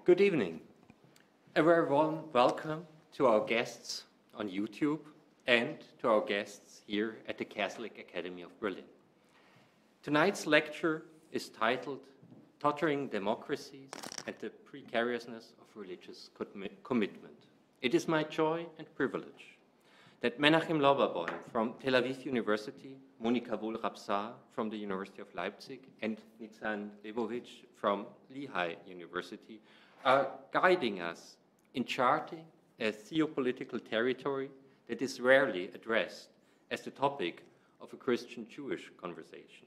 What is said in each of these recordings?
Good evening. A very warm welcome to our guests on YouTube and to our guests here at the Catholic Academy of Berlin. Tonight's lecture is titled Tottering Democracies and the Precariousness of Religious Commitment. It is my joy and privilege that Menachem Lorberbaum from Tel Aviv University, Monika Wohlrab-Sahr from the University of Leipzig, and Nitzan Lebovic from Lehigh University are guiding us in charting a theopolitical territory that is rarely addressed as the topic of a Christian-Jewish conversation.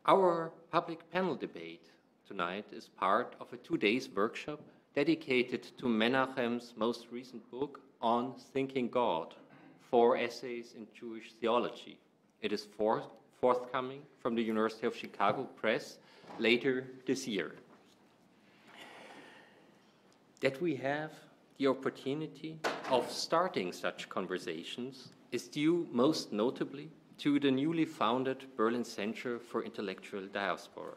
Our public panel debate tonight is part of a 2-day workshop dedicated to Menachem's most recent book on Thinking God, 4 essays in Jewish theology. It is forthcoming from the University of Chicago Press later this year. That we have the opportunity of starting such conversations is due most notably to the newly founded Berlin Center for Intellectual Diaspora.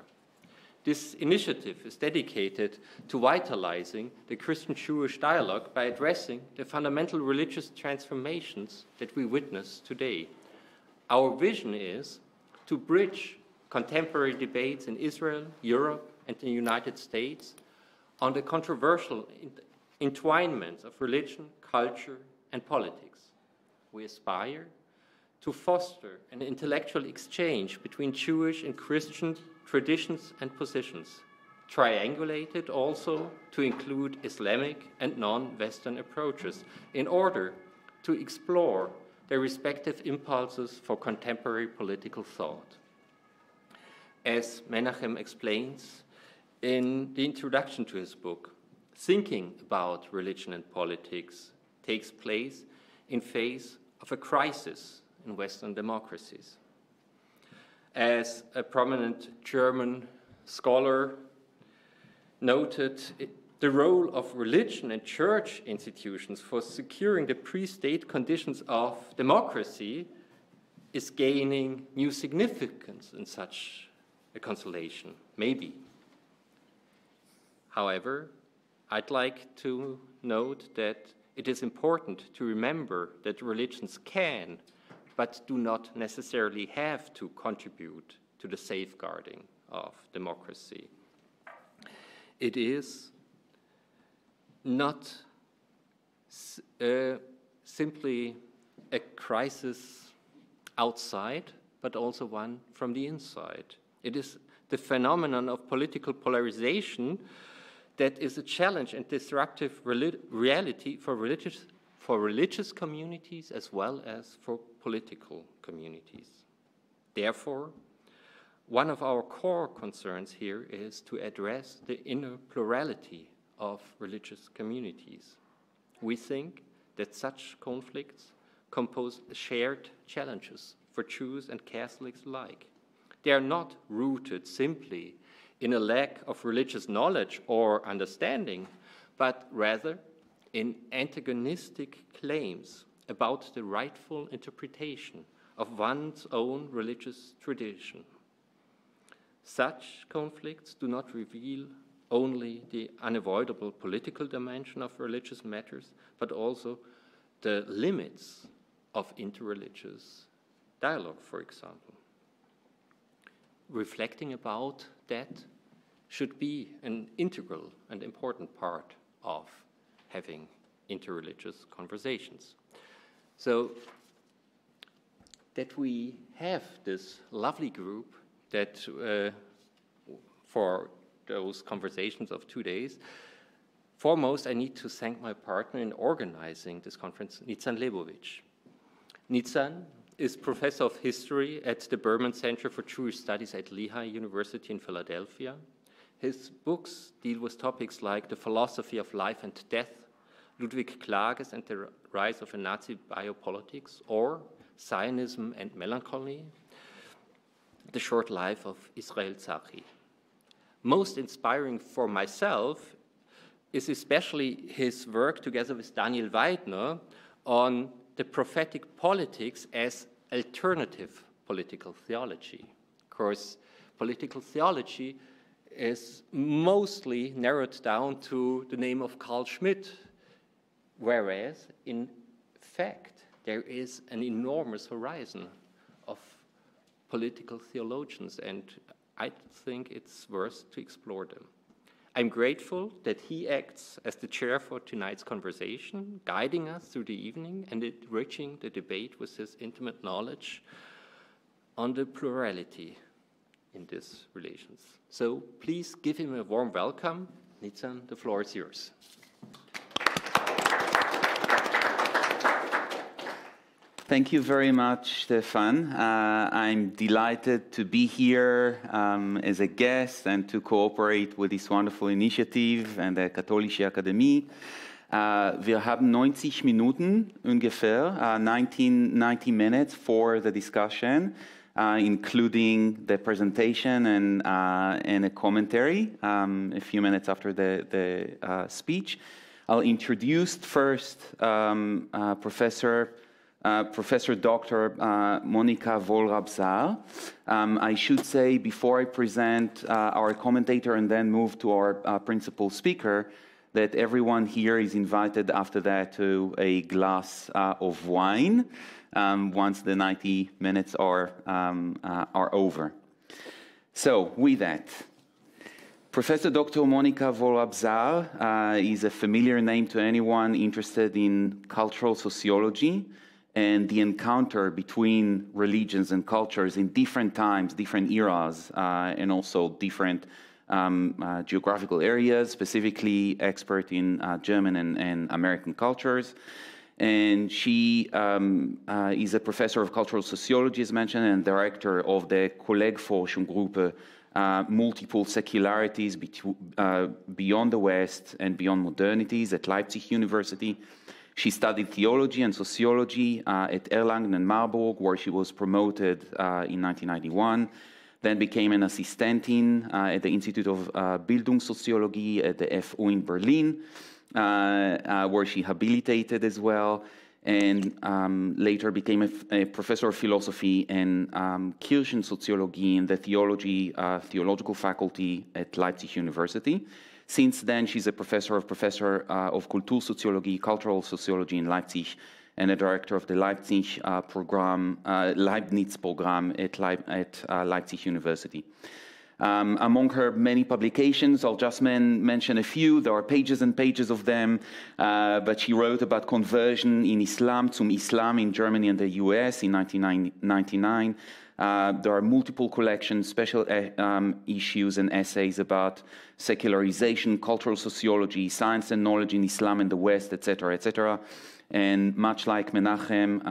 This initiative is dedicated to vitalizing the Christian-Jewish dialogue by addressing the fundamental religious transformations that we witness today. Our vision is to bridge contemporary debates in Israel, Europe, and the United States on the controversial entwinements of religion, culture, and politics. We aspire to foster an intellectual exchange between Jewish and Christian traditions and positions, triangulated also to include Islamic and non-Western approaches in order to explore their respective impulses for contemporary political thought. As Menachem explains in the introduction to his book, thinking about religion and politics takes place in face of a crisis in Western democracies. As a prominent German scholar noted, the role of religion and church institutions for securing the pre-state conditions of democracy is gaining new significance in such a constellation, maybe. However, I'd like to note that it is important to remember that religions can, but do not necessarily have to contribute to the safeguarding of democracy. It is not simply a crisis outside, but also one from the inside. It is the phenomenon of political polarization that is a challenge and disruptive reality for religious communities as well as for political communities. Therefore, one of our core concerns here is to address the inner plurality of religious communities. We think that such conflicts compose shared challenges for Jews and Catholics alike. They are not rooted simply in a lack of religious knowledge or understanding, but rather in antagonistic claims about the rightful interpretation of one's own religious tradition. Such conflicts do not reveal only the unavoidable political dimension of religious matters, but also the limits of interreligious dialogue, for example. Reflecting about that should be an integral and important part of having interreligious conversations. So that we have this lovely group that for those conversations of 2 days, foremost I need to thank my partner in organizing this conference, Nitzan Lebovic. Nitzan is professor of history at the Berman Center for Jewish Studies at Lehigh University in Philadelphia. His books deal with topics like the philosophy of life and death, Ludwig Klages and the rise of a Nazi biopolitics, or Zionism and melancholy, the short life of Israel Tzarchi. Most inspiring for myself is especially his work together with Daniel Weidner on the prophetic politics as alternative political theology. Of course, political theology is mostly narrowed down to the name of Carl Schmitt, whereas in fact there is an enormous horizon of political theologians, and I think it's worth to explore them. I'm grateful that he acts as the chair for tonight's conversation, guiding us through the evening and enriching the debate with his intimate knowledge on the plurality in these relations. So please give him a warm welcome. Nitzan, the floor is yours. Thank you very much, Stefan. I'm delighted to be here as a guest and to cooperate with this wonderful initiative and the Katholische Akademie. Wir haben 90 Minuten ungefähr, 90 minutes for the discussion, including the presentation and a commentary a few minutes after the speech. I'll introduce first Professor Dr. Monika Wohlrab-Sahr. I should say, before I present our commentator and then move to our principal speaker, that everyone here is invited after that to a glass of wine once the 90 minutes are over. So, with that, Professor Dr. Monika Wohlrab-Sahr is a familiar name to anyone interested in cultural sociology and the encounter between religions and cultures in different times, different eras, and also different geographical areas, specifically expert in German and American cultures. And she is a professor of cultural sociology, as mentioned, and director of the Kollegforschungsgruppe Multiple Secularities Beyond the West and Beyond Modernities at Leipzig University. She studied theology and sociology at Erlangen and Marburg, where she was promoted in 1991, then became an Assistentin at the Institute of Bildungssoziologie at the FU in Berlin, where she habilitated as well, and later became a professor of philosophy and Kirchensoziologie in the theological faculty at Leipzig University. Since then, she's a professor of Kultursoziologie, cultural sociology in Leipzig, and a director of the Leibniz program at Leipzig University. Among her many publications, I'll just mention a few. There are pages and pages of them, but she wrote about conversion in Islam, zum Islam in Germany and the US in 1999. There are multiple collections, special issues and essays about secularization, cultural sociology, science and knowledge in Islam and the West, etc., etc. And much like Menachem,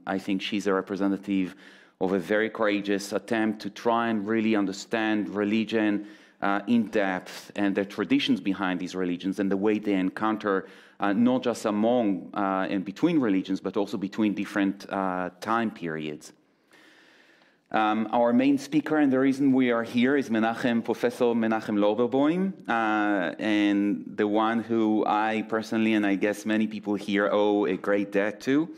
I think she's a representative of a very courageous attempt to try and really understand religion in depth and the traditions behind these religions and the way they encounter not just among and between religions, but also between different time periods. Our main speaker, and the reason we are here, is Professor Menachem Lorberbaum, and the one who I personally, and I guess many people here, owe a great debt to.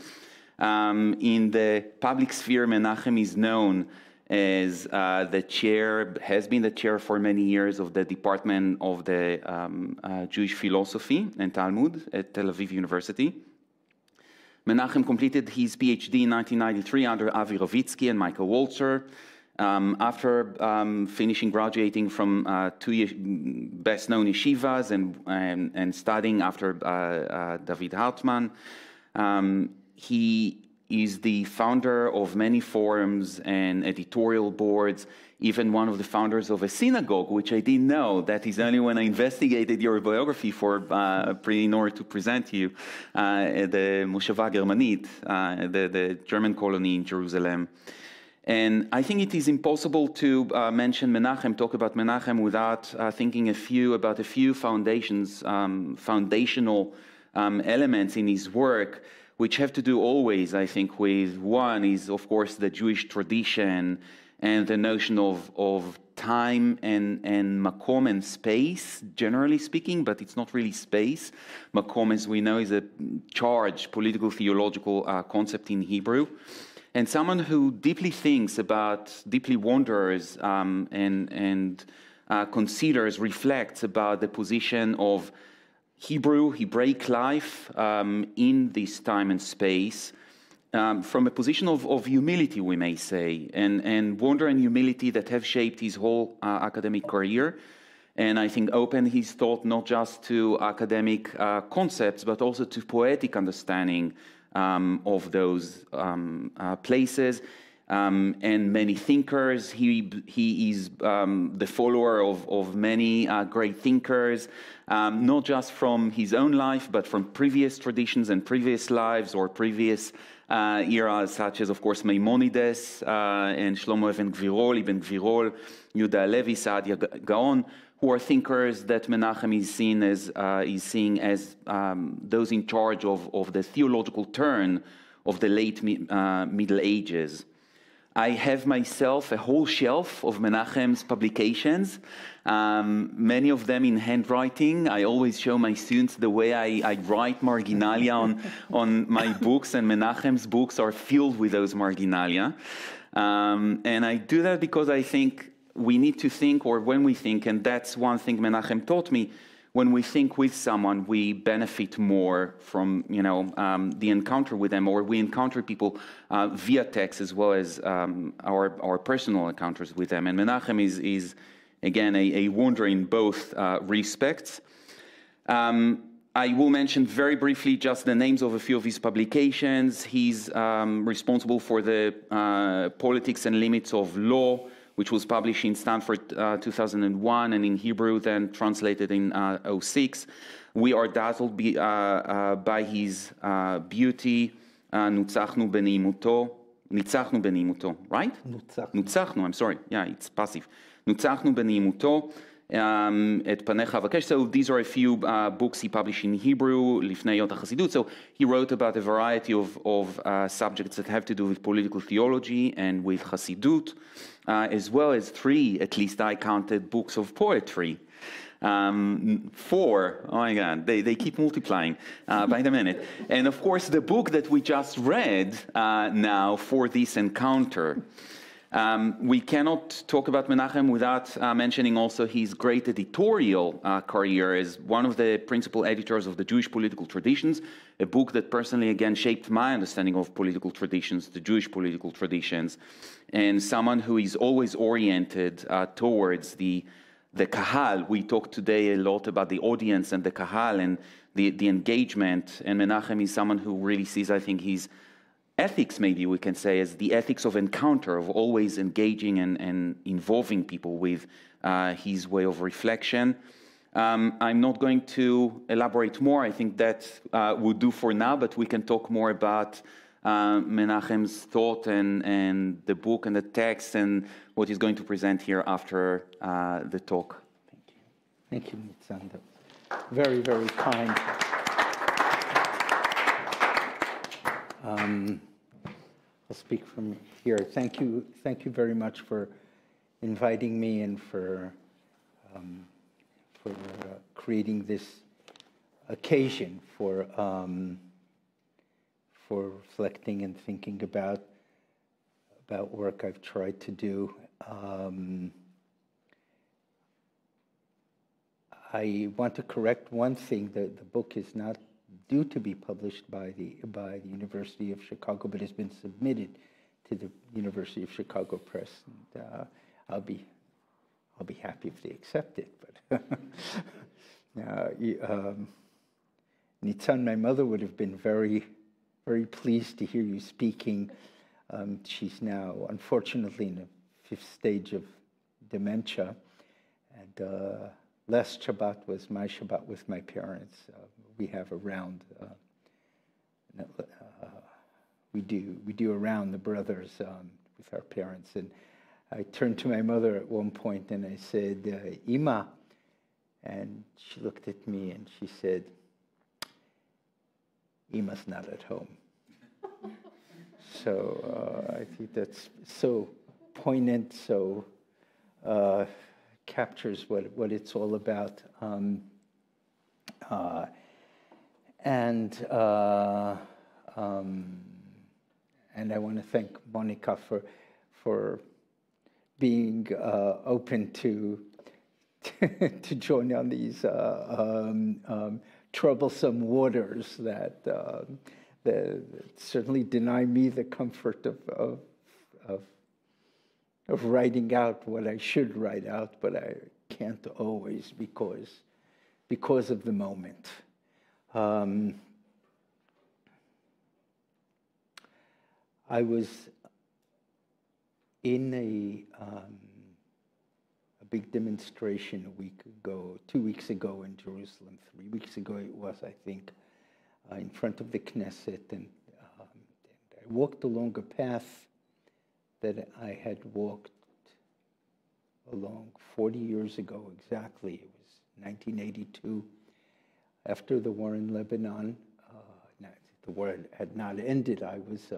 In the public sphere, Menachem is known as the chair, has been the chair for many years of the Department of the Jewish Philosophy and Talmud at Tel Aviv University. Menachem completed his PhD in 1993 under Avi Ravitsky and Michael Walzer. After graduating from two best-known yeshivas and studying after David Hartman, he is the founder of many forums and editorial boards, even one of the founders of a synagogue, which I didn't know. That is only when I investigated your biography in order to present you, the Mosheva Germanit, the German colony in Jerusalem. And I think it is impossible to mention Menachem, talk about Menachem, without thinking about a few foundational elements in his work, which have to do always, I think, with one is, of course, the Jewish tradition and the notion of time and makom and space, generally speaking, but it's not really space. Makom, as we know, is a charged political theological concept in Hebrew. And someone who deeply thinks about, deeply wonders and considers, reflects about the position of Hebraic life in this time and space, from a position of humility, we may say, and wonder and humility that have shaped his whole academic career. And I think opened his thought not just to academic concepts, but also to poetic understanding of those places. And many thinkers. He is the follower of many great thinkers, not just from his own life, but from previous traditions and previous lives or previous eras, such as, of course, Maimonides and Shlomo Ibn Gvirol, Yehuda Halevi, Saadia Gaon, who are thinkers that Menachem is seeing as those in charge of the theological turn of the late Middle Ages. I have myself a whole shelf of Menachem's publications, many of them in handwriting. I always show my students the way I write marginalia on my books, and Menachem's books are filled with those marginalia. And I do that because I think we need to think, or when we think, and that's one thing Menachem taught me, when we think with someone, we benefit more from, the encounter with them, or we encounter people via text as well as our personal encounters with them. And Menachem is again, a wonder in both respects. I will mention very briefly just the names of a few of his publications. He's responsible for the Politics and Limits of Law, which was published in Stanford 2001 and in Hebrew, then translated in 2006. We are dazzled by his beauty. Nutzachnu b'neimuto, right? Nutzachnu, I'm sorry. Yeah, it's passive. Nutzachnu b'neimuto. Et panecha avakesh. So these are a few books he published in Hebrew, Lifnei Yot HaChasidut. So he wrote about a variety of subjects that have to do with political theology and with Hasidut, as well as 3, at least I counted, books of poetry. 4, oh my God, they keep multiplying by the minute. And of course, the book that we just read now for this encounter. We cannot talk about Menachem without mentioning also his great editorial career as one of the principal editors of the Jewish Political Traditions, a book that personally, again, shaped my understanding of political traditions, the Jewish political traditions, and someone who is always oriented towards the kahal. We talked today a lot about the audience and the kahal and the engagement, and Menachem is someone who really sees, I think, his ethics, maybe we can say, as the ethics of encounter, of always engaging and involving people with his way of reflection. I'm not going to elaborate more. I think that would do for now, but we can talk more about Menachem's thought and the book and the text and what he's going to present here after the talk. Thank you. Thank you, Nitzan. Very, very kind. I'll speak from here. Thank you very much for inviting me and for creating this occasion for reflecting and thinking about work I've tried to do. I want to correct one thing. The book is not due to be published by the University of Chicago, but has been submitted to the University of Chicago Press. And, I'll be happy if they accept it. But Nitzan, my mother, would have been very, very pleased to hear you speaking. She's now, unfortunately, in the 5th stage of dementia, and last Shabbat was my Shabbat with my parents. We have around, we do around the brothers with our parents. And I turned to my mother at one point and I said, Ima, and she looked at me and she said, Ima's not at home. So I think that's so poignant, so captures what it's all about. And I want to thank Monika for being open to to join on these troublesome waters that certainly deny me the comfort of writing out what I should write out, but I can't always because of the moment. I was in a big demonstration 2 weeks ago in Jerusalem, 3 weeks ago it was, I think, in front of the Knesset, and I walked along a path that I had walked along 40 years ago exactly. It was 1982, after the war in Lebanon. The war had not ended. I was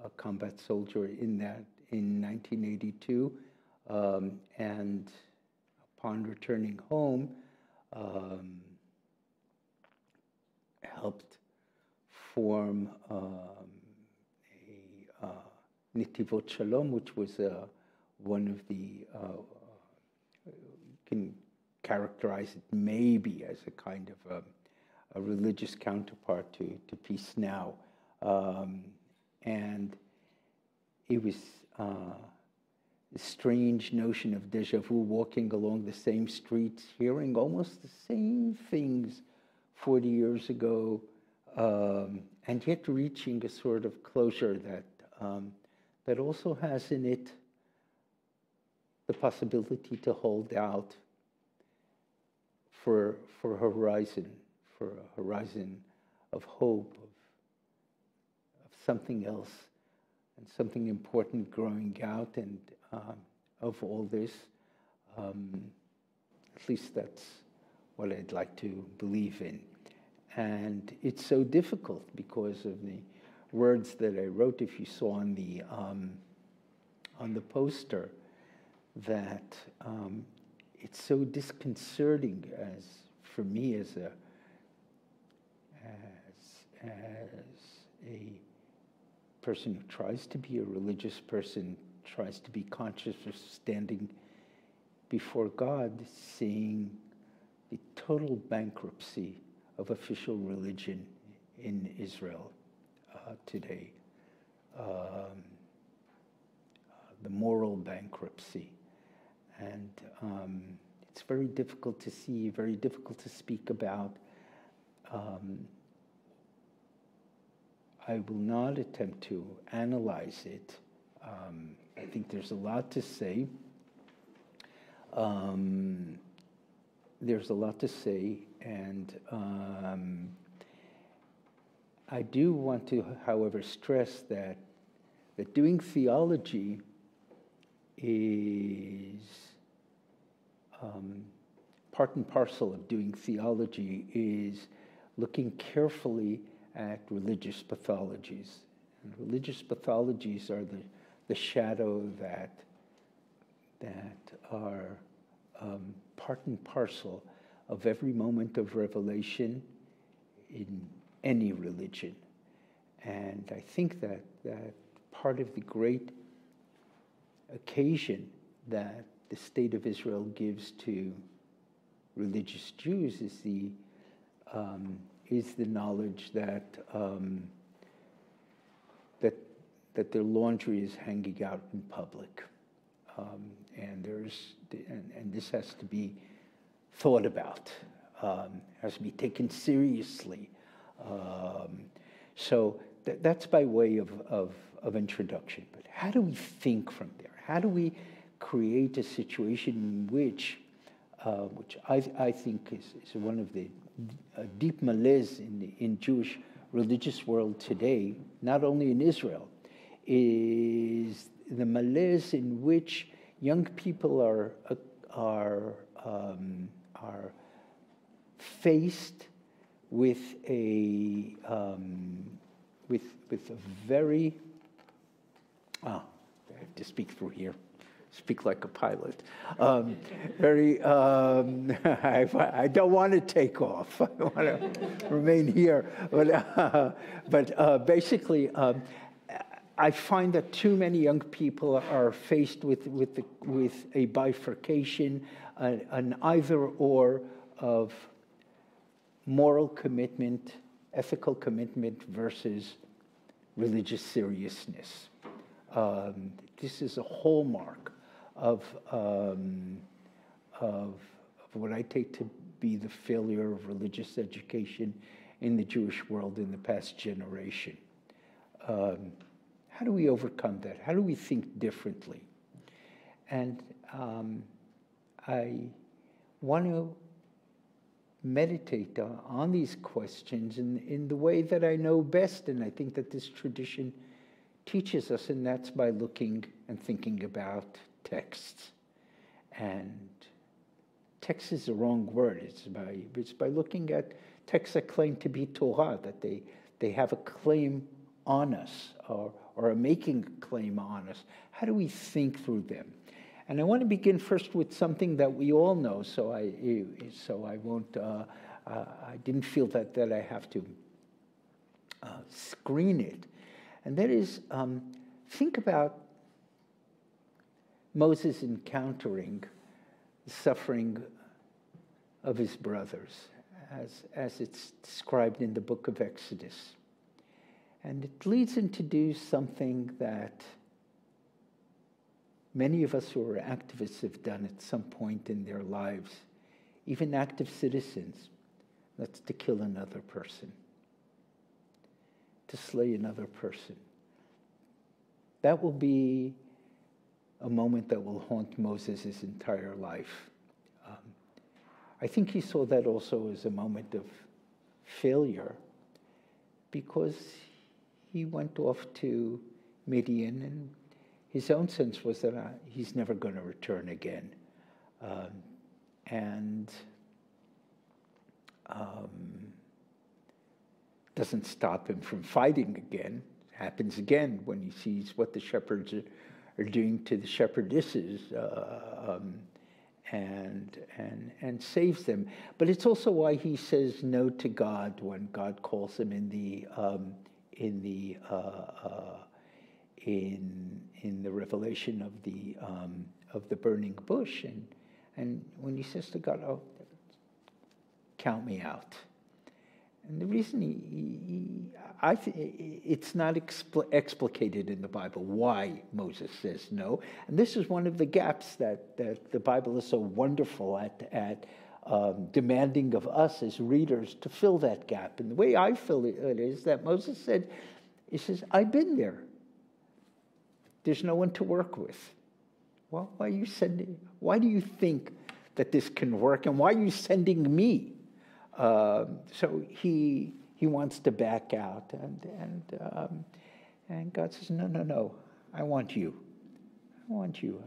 a combat soldier in 1982, and upon returning home, helped form Netivot Shalom, which was one of the, can characterize it maybe as a kind of a religious counterpart to Peace Now. And it was a strange notion of déjà vu, walking along the same streets, hearing almost the same things 40 years ago, and yet reaching a sort of closure that also has in it the possibility to hold out for a horizon of hope, of something else, and something important growing out, and of all this. At least that's what I'd like to believe in. And it's so difficult because of the words that I wrote, if you saw on the poster, that it's so disconcerting for me as a person who tries to be a religious person, tries to be conscious of standing before God, seeing the total bankruptcy of official religion in Israel today, the moral bankruptcy. And it's very difficult to see, very difficult to speak about. I will not attempt to analyze it. I think there's a lot to say. There's a lot to say, and I do want to, however, stress that doing theology is part and parcel of doing theology is looking carefully at religious pathologies. And religious pathologies are the shadow that are part and parcel of every moment of revelation in any religion. And I think that part of the great occasion that the state of Israel gives to religious Jews is the knowledge that their laundry is hanging out in public, and this has to be thought about, has to be taken seriously. So that's by way of introduction. But how do we think from there? How do we create a situation in which I think is one of the deep malaise in Jewish religious world today, not only in Israel, is the malaise in which young people are faced with a very I have to speak through here. Speak like a pilot. I don't want to take off. I want to remain here. But basically, I find that too many young people are faced with a bifurcation, an either-or of moral commitment, ethical commitment versus religious seriousness. This is a hallmark of what I take to be the failure of religious education in the Jewish world in the past generation. How do we overcome that? How do we think differently? And I want to meditate on these questions in the way that I know best, and I think that this tradition teaches us, and that's by looking and thinking about texts. And text is the wrong word. It's by looking at texts that claim to be Torah, that they have a claim on us, or are making a claim on us. How do we think through them? And I want to begin first with something that we all know, so I won't. I didn't feel that I have to screen it, and that is think about Moses encountering the suffering of his brothers, as it's described in the book of Exodus. And it leads him to do something that many of us who are activists have done at some point in their lives, even active citizens. That's to kill another person, to slay another person. That will be a moment that will haunt Moses his entire life. I think he saw that also as a moment of failure, because he went off to Midian, and his own sense was that he's never going to return again. Doesn't stop him from fighting again. Happens again when he sees what the shepherds are doing to the shepherdesses, and saves them. But it's also why he says no to God when God calls him in the revelation of the burning bush, and when he says to God, "Oh, count me out." And the reason it's not explicated in the Bible why Moses says no, and this is one of the gaps that the Bible is so wonderful at demanding of us as readers to fill that gap. And the way I fill it is that Moses said, he says, "I've been there. There's no one to work with." Well, why do you think that this can work, and why are you sending me? So he wants to back out, and God says, no, I want you. I want you.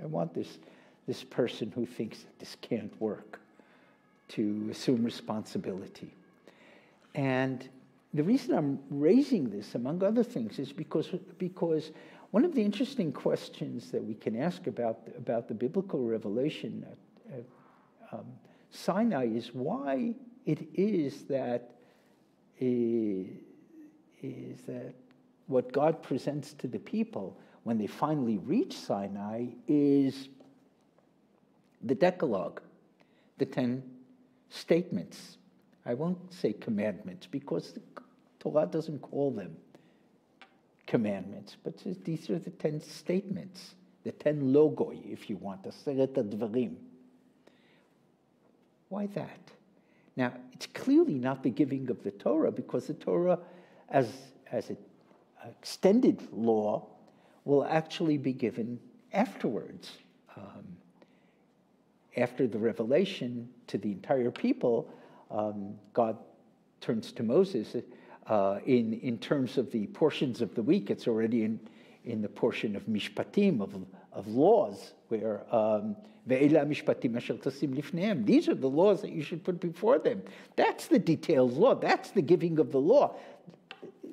I want this person who thinks that this can't work to assume responsibility. And the reason I'm raising this, among other things, is because one of the interesting questions that we can ask about the biblical revelation at Sinai is why it is that what God presents to the people when they finally reach Sinai is the Decalogue, the 10 statements. I won't say commandments, because the Torah doesn't call them commandments, but these are the 10 statements, the 10 logoi, if you want, Aseret HaDvarim. Why that? Now, it's clearly not the giving of the Torah, because the Torah, as an extended law, will actually be given afterwards. After the revelation to the entire people, God turns to Moses in terms of the portions of the week. It's already in the portion of mishpatim, of laws, where these are the laws that you should put before them. That's the detailed law. That's the giving of the law.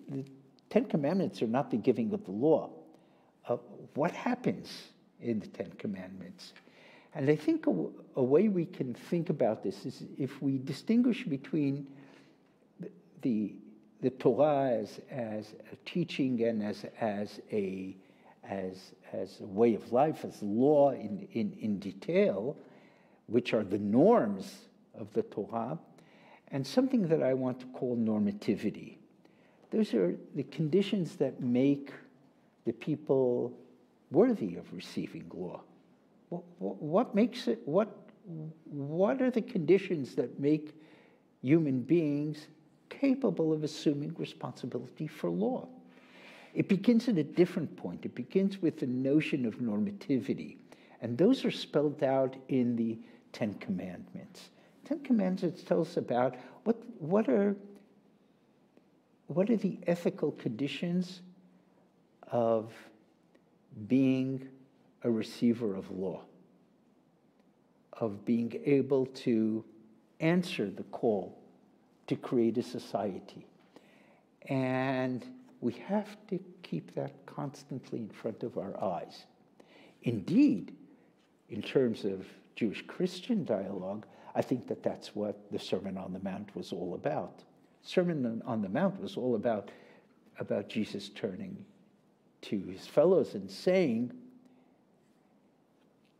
The 10 Commandments are not the giving of the law. What happens in the 10 Commandments? And I think a way we can think about this is if we distinguish between the the Torah as a teaching and as a way of life, as law in detail, which are the norms of the Torah, and something that I want to call normativity. Those are the conditions that make the people worthy of receiving law. What makes it? What are the conditions that make human beings capable of assuming responsibility for law? It begins at a different point. It begins with the notion of normativity, and those are spelled out in the Ten Commandments. Ten Commandments tell us about what are the ethical conditions of being a receiver of law, of being able to answer the call to create a society. And we have to keep that constantly in front of our eyes. Indeed, in terms of Jewish-Christian dialogue, I think that that's what the Sermon on the Mount was all about. Sermon on the Mount was all about Jesus turning to his fellows and saying,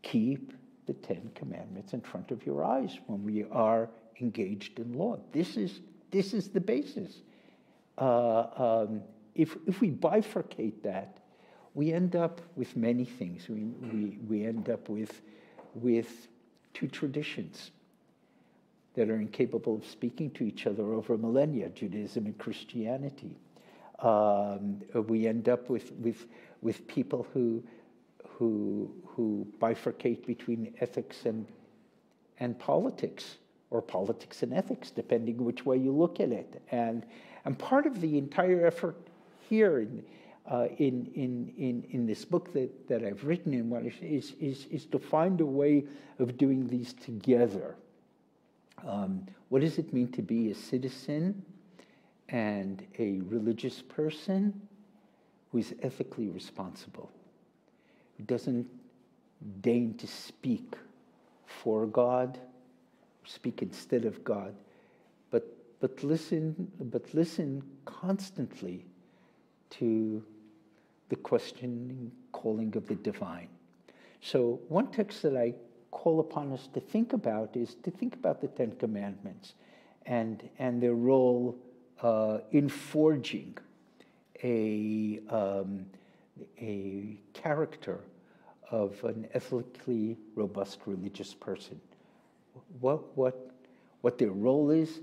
keep the Ten Commandments in front of your eyes when we are engaged in law. This is the basis. If we bifurcate that, we end up with many things. We end up with two traditions that are incapable of speaking to each other over millennia, Judaism and Christianity. We end up with people who bifurcate between ethics and politics, or politics and ethics, depending which way you look at it. And part of the entire effort here in this book that I've written is to find a way of doing these together. What does it mean to be a citizen and a religious person who is ethically responsible, who doesn't deign to speak for God, or speak instead of God, but listen constantly to the questioning calling of the divine. So one text that I call upon us to think about is to think about the Ten Commandments and their role in forging a character of an ethically robust religious person. What their role is,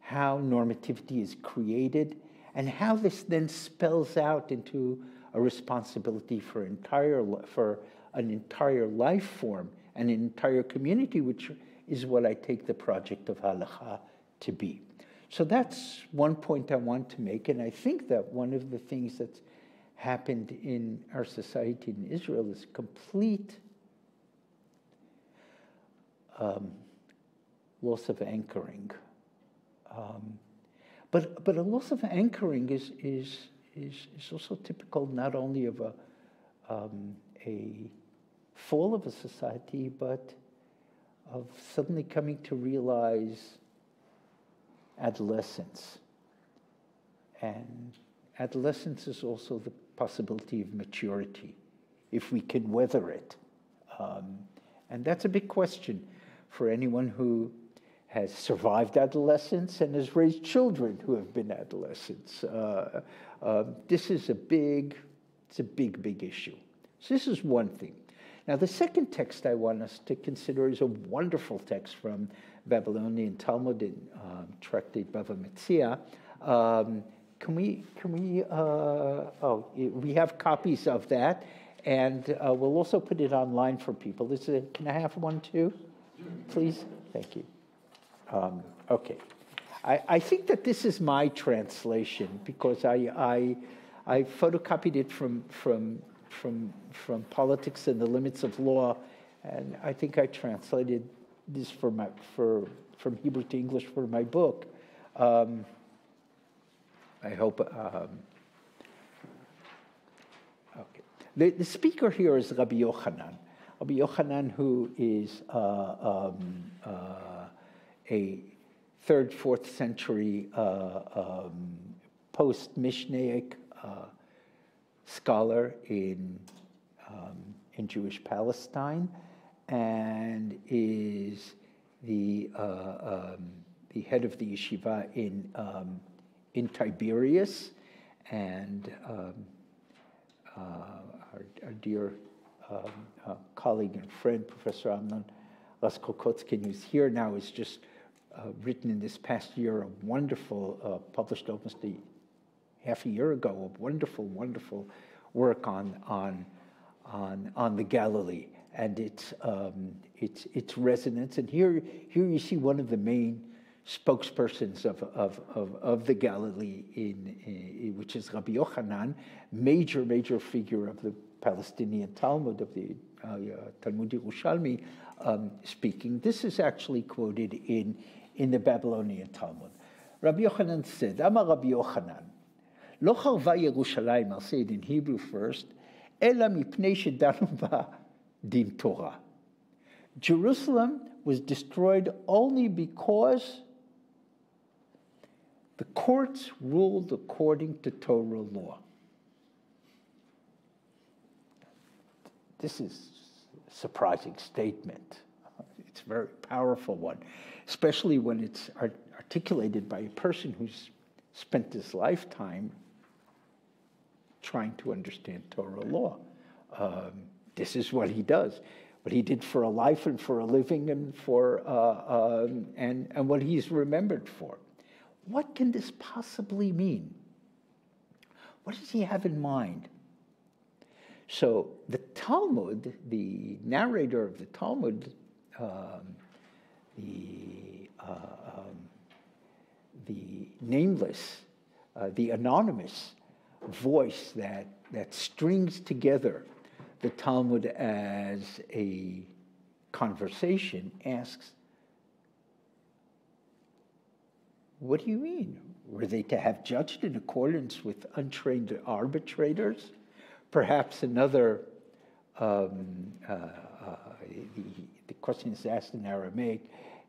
how normativity is created, and how this then spells out into a responsibility for an entire life form, an entire community, which is what I take the project of Halakha to be. So that's one point I want to make, and I think that one of the things that's happened in our society in Israel is complete loss of anchoring. But a loss of anchoring is also typical not only of a fall of a society, but of suddenly coming to realize adolescence. And adolescence is also the possibility of maturity, if we can weather it. And that's a big question for anyone who has survived adolescence and has raised children who have been adolescents. This is a big issue. So this is one thing. Now, the second text I want us to consider is a wonderful text from Babylonian Talmud in Tractate Bava Metzia. We have copies of that, and we'll also put it online for people. Can I have one too, please? Thank you. Okay. I think that this is my translation because I photocopied it from Politics and the Limits of Law, and I think I translated this from Hebrew to English for my book. I hope. Okay. The speaker here is Rabbi Yochanan. Rabbi Yochanan, who is a 3rd, 4th century post-Mishnaic scholar in Jewish Palestine, and is the head of the yeshiva in Tiberias, and our dear colleague and friend, Professor Amnon Laskokotskin, who's here now, has just written in this past year a wonderful, published almost half a year ago, a wonderful, wonderful work on the Galilee and its resonance. And here you see one of the main spokespersons of the Galilee, which is Rabbi Yochanan, major figure of the Palestinian Talmud, of the Talmud Yerushalmi, speaking. This is actually quoted in the Babylonian Talmud. Rabbi Yochanan said, Amar Rabbi Yochanan, Lo charva Yerushalayim, I'll say it in Hebrew first, Ela mipnei shedanu ba din Torah. Jerusalem was destroyed only because the courts ruled according to Torah law. This is a surprising statement. It's a very powerful one, especially when it's articulated by a person who's spent his lifetime trying to understand Torah law. This is what he does, what he did for a life and for a living, and for and what he's remembered for. What can this possibly mean? What does he have in mind? So the Talmud, the narrator of the Talmud, the nameless, the anonymous voice that strings together the Talmud as a conversation, asks, what do you mean? Were they to have judged in accordance with untrained arbitrators? Perhaps another, the question is asked in Aramaic,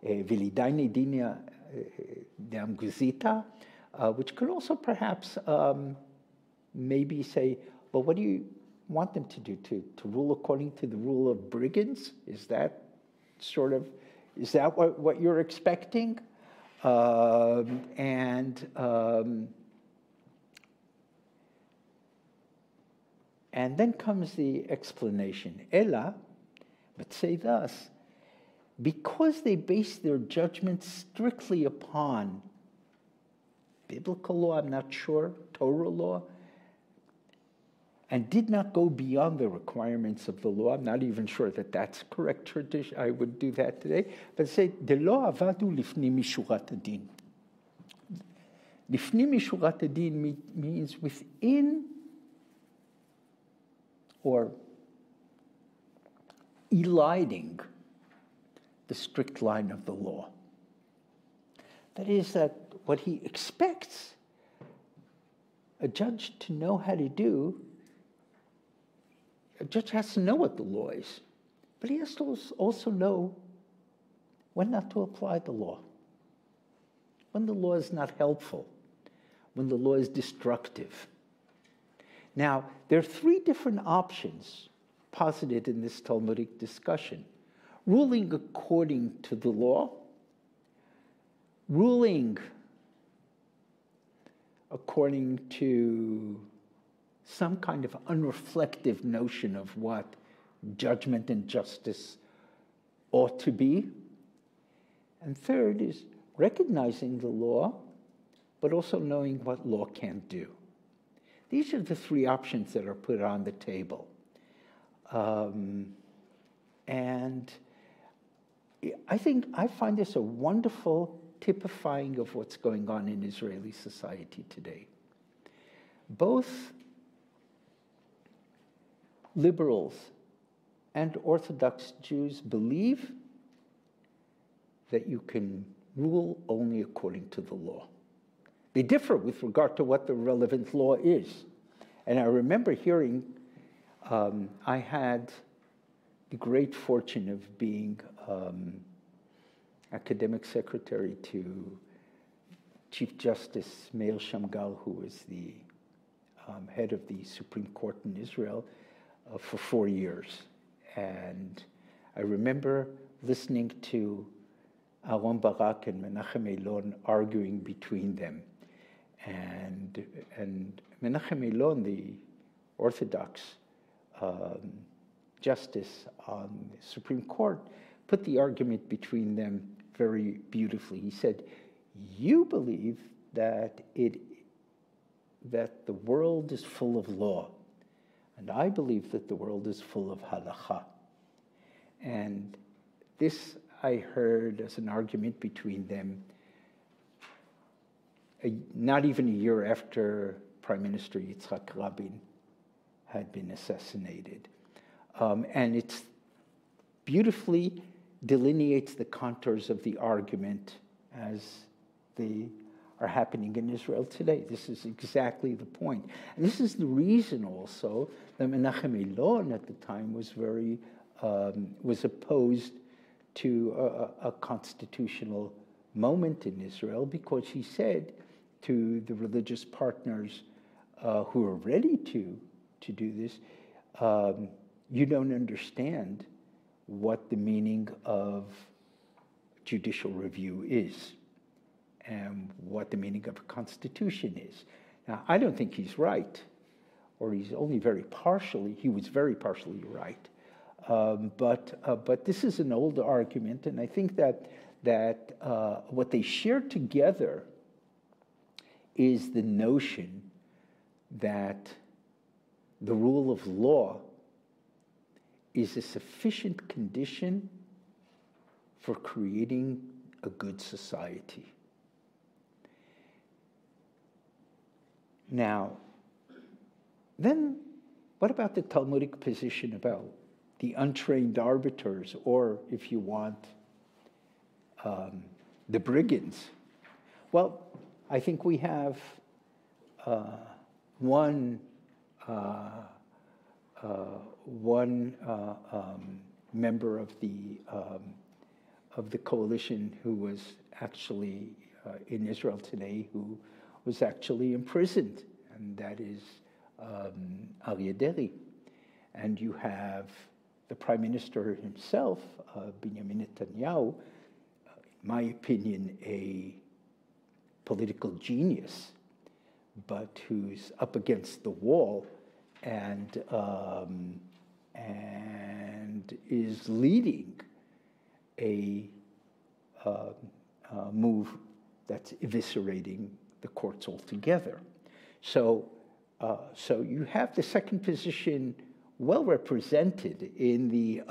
Vilidaini dinia damguzita, which could also perhaps maybe say, well, what do you want them to do? To rule according to the rule of brigands? Is that what you're expecting? And then comes the explanation. Ella, but say thus, because they base their judgment strictly upon biblical law, I'm not sure, Torah law, and did not go beyond the requirements of the law. I'm not even sure that that's correct tradition. I would do that today. But say, de lo avadu lifni mishurat adin. Lifni mishurat adin means within or eliding the strict line of the law. That is, that what he expects a judge to know how to do, a judge has to know what the law is, but he has to also know when not to apply the law, when the law is not helpful, when the law is destructive. Now, there are three different options posited in this Talmudic discussion. Ruling according to the law, ruling according to some kind of unreflective notion of what judgment and justice ought to be. And third is recognizing the law, but also knowing what law can't do. These are the three options that are put on the table. And I find this a wonderful typifying of what's going on in Israeli society today. Both liberals and Orthodox Jews believe that you can rule only according to the law. They differ with regard to what the relevant law is. And I remember hearing, I had the great fortune of being academic secretary to Chief Justice Meir Shamgal, who was the head of the Supreme Court in Israel, for 4 years. And I remember listening to Aaron Barak and Menachem Elon arguing between them. And Menachem Elon, the Orthodox justice on the Supreme Court, put the argument between them very beautifully. He said, you believe that the world is full of law, and I believe that the world is full of halacha. And this I heard as an argument between them not even a year after Prime Minister Yitzhak Rabin had been assassinated. And it beautifully delineates the contours of the argument as they are happening in Israel today. This is exactly the point. And this is the reason also that Menachem Elon at the time was opposed to a constitutional moment in Israel, because he said to the religious partners who are ready to do this, you don't understand what the meaning of judicial review is and what the meaning of a constitution is. Now, I don't think he's right, or he's only he was very partially right. But this is an old argument, and I think that what they share together is the notion that the rule of law is a sufficient condition for creating a good society. Now, then what about the Talmudic position about the untrained arbiters, or, if you want, the brigands? Well, I think we have one member of the coalition who was actually in Israel today, who was actually imprisoned, and that is Aryeh Deri. And you have the Prime Minister himself, Benjamin Netanyahu, in my opinion, a political genius, but who's up against the wall and is leading a move that's eviscerating the courts altogether. So you have the second position well represented in the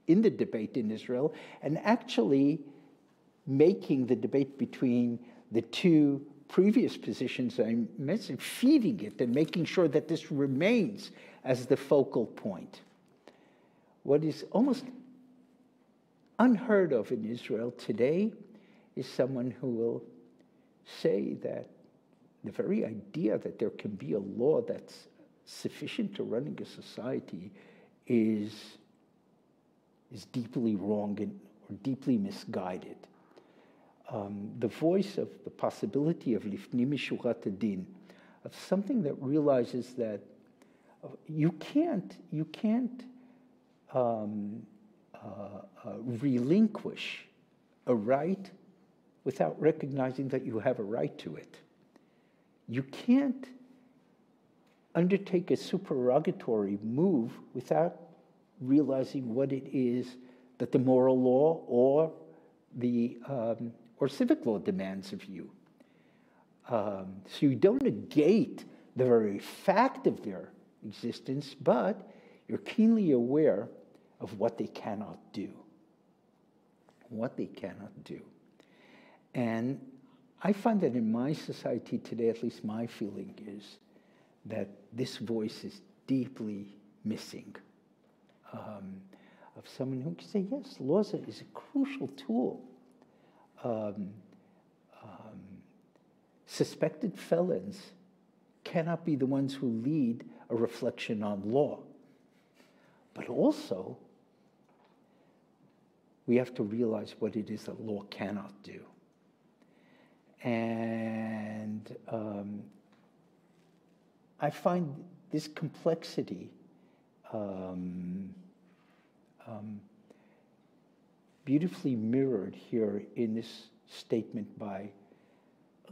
debate in Israel, and actually making the debate between the two previous positions I mentioned, feeding it and making sure that this remains as the focal point. What is almost unheard of in Israel today is someone who will say that the very idea that there can be a law that's sufficient to running a society is deeply wrong or deeply misguided. The voice of the possibility of lifnim mishurat hadin, of something that realizes that you can't relinquish a right without recognizing that you have a right to it. You can't undertake a supererogatory move without realizing what it is that the moral law or civic law demands of you. So you don't negate the very fact of their existence, but you're keenly aware of what they cannot do. What they cannot do. And I find that in my society today, at least my feeling is that this voice is deeply missing. Of someone who can say, yes, law is a crucial tool. Suspected felons cannot be the ones who lead a reflection on law. But also, we have to realize what it is that law cannot do. And I find this complexity beautifully mirrored here in this statement by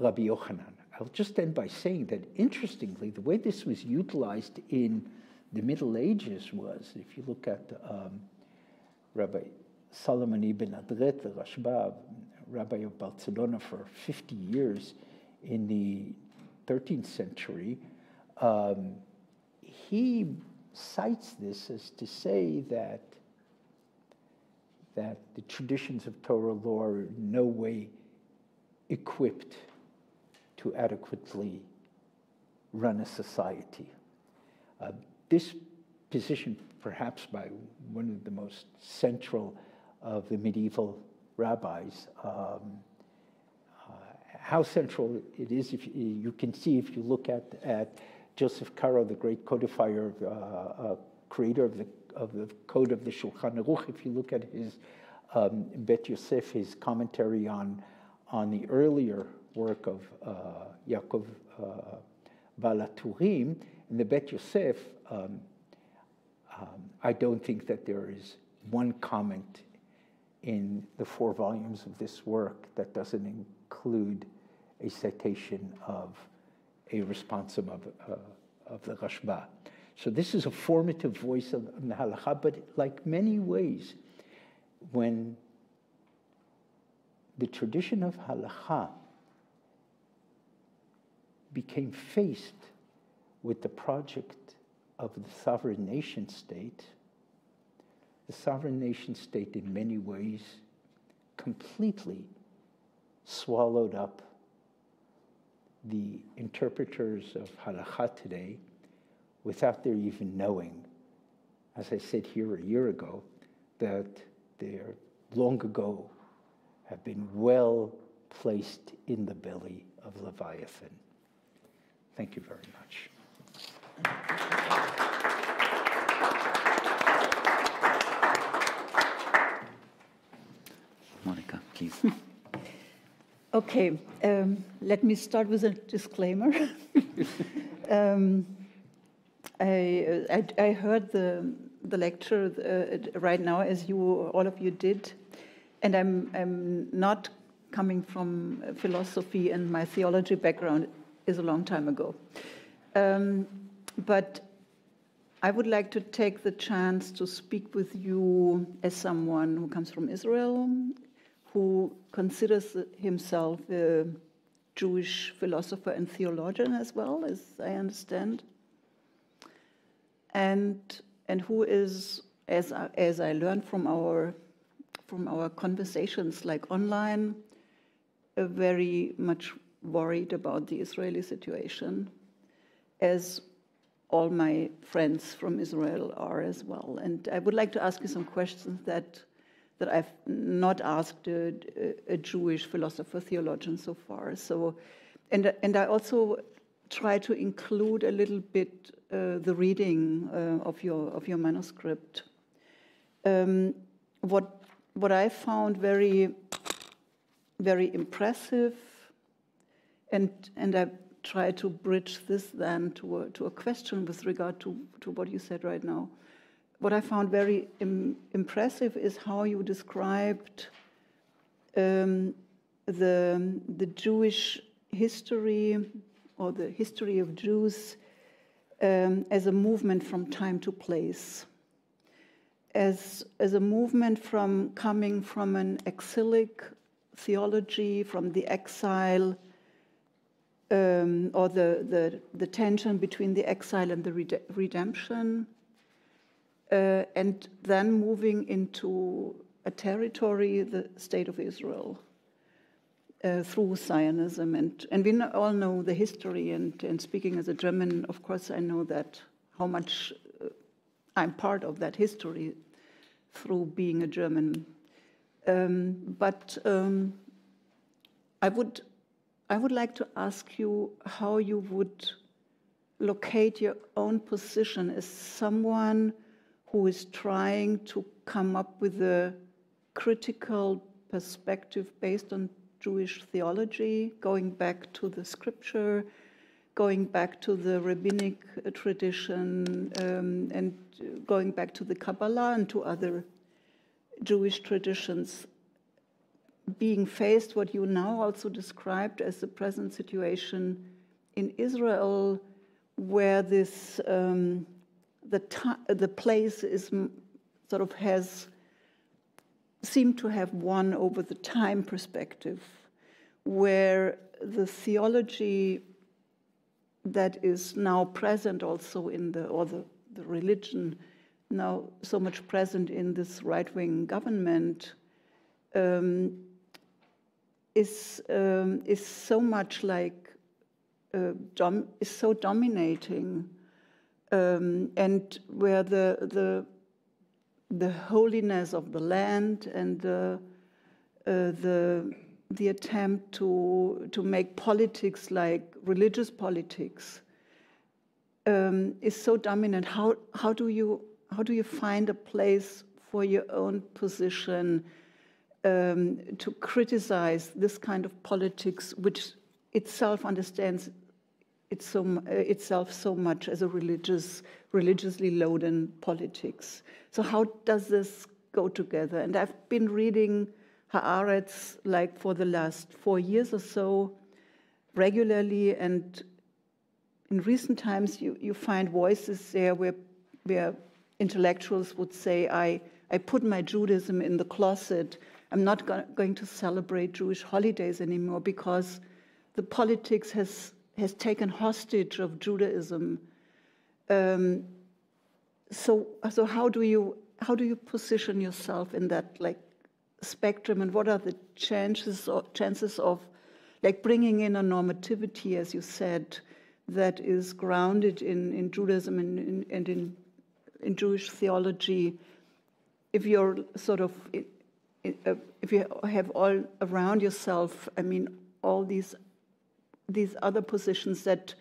Rabbi Yochanan. I'll just end by saying that, interestingly, the way this was utilized in the Middle Ages was, if you look at Rabbi Solomon ibn Adret, the Rashba, Rabbi of Barcelona for 50 years in the 13th century, he cites this as to say that the traditions of Torah law are in no way equipped to adequately run a society. This position, perhaps by one of the most central of the medieval rabbis, how central it is, if you can see if you look at Joseph Caro, the great codifier, creator of the code of the Shulchan Aruch. If you look at his Bet Yosef, his commentary on the earlier work of Yaakov Balaturim, in the Bet Yosef, I don't think that there is one comment in the 4 volumes of this work that doesn't include a citation of a responsum of the Rashba. So this is a formative voice of the halakha, but like many ways, when the tradition of halakha became faced with the project of the sovereign nation state, the sovereign nation state in many ways completely swallowed up the interpreters of halakha today without their even knowing, as I said here a year ago, that they long ago have been well placed in the belly of Leviathan. Thank you very much. Monika, please. Okay, let me start with a disclaimer. I heard the lecture right now, as all of you did, and I'm not coming from philosophy, and my theology background is a long time ago. But I would like to take the chance to speak with you as someone who comes from Israel, who considers himself a Jewish philosopher and theologian as well, as I understand, and who is, as I learned from our conversations, like online, very much worried about the Israeli situation, as all my friends from Israel are as well. And I would like to ask you some questions that I've not asked a Jewish philosopher, theologian so far. So, and I also try to include a little bit the reading of your manuscript. What I found very, very impressive, and I try to bridge this then to a question with regard to what you said right now. What I found very impressive is how you described the Jewish history, or the history of Jews, as a movement from time to place, as a movement from coming from an exilic theology, from the exile, or the tension between the exile and the redemption, and then moving into a territory, the State of Israel, through Zionism. And we all know the history, and speaking as a German, of course, I know that how much I'm part of that history through being a German. But I would like to ask you how you would locate your own position as someone who is trying to come up with a critical perspective based on Jewish theology, going back to the scripture, going back to the rabbinic tradition, and going back to the Kabbalah and to other Jewish traditions, being faced what you now also described as the present situation in Israel, where this the place is sort of seemed to have won over the time perspective, where the theology that is now present also in the religion now so much present in this right-wing government is so much like is so dominating, and where the holiness of the land and the attempt to make politics like religious politics is so dominant. How do you find a place for your own position to criticize this kind of politics, which itself understands itself so much as a religiously loaded politics? So how does this go together? And I've been reading Haaretz like for the last 4 years or so regularly, and in recent times you find voices there where intellectuals would say, I put my Judaism in the closet. I'm not going to celebrate Jewish holidays anymore because the politics has taken hostage of Judaism. So how do you position yourself in that like spectrum, and what are the chances of like bringing in a normativity, as you said, that is grounded in Judaism and in Jewish theology, if you're sort of if you have all around yourself, I mean, all these other positions that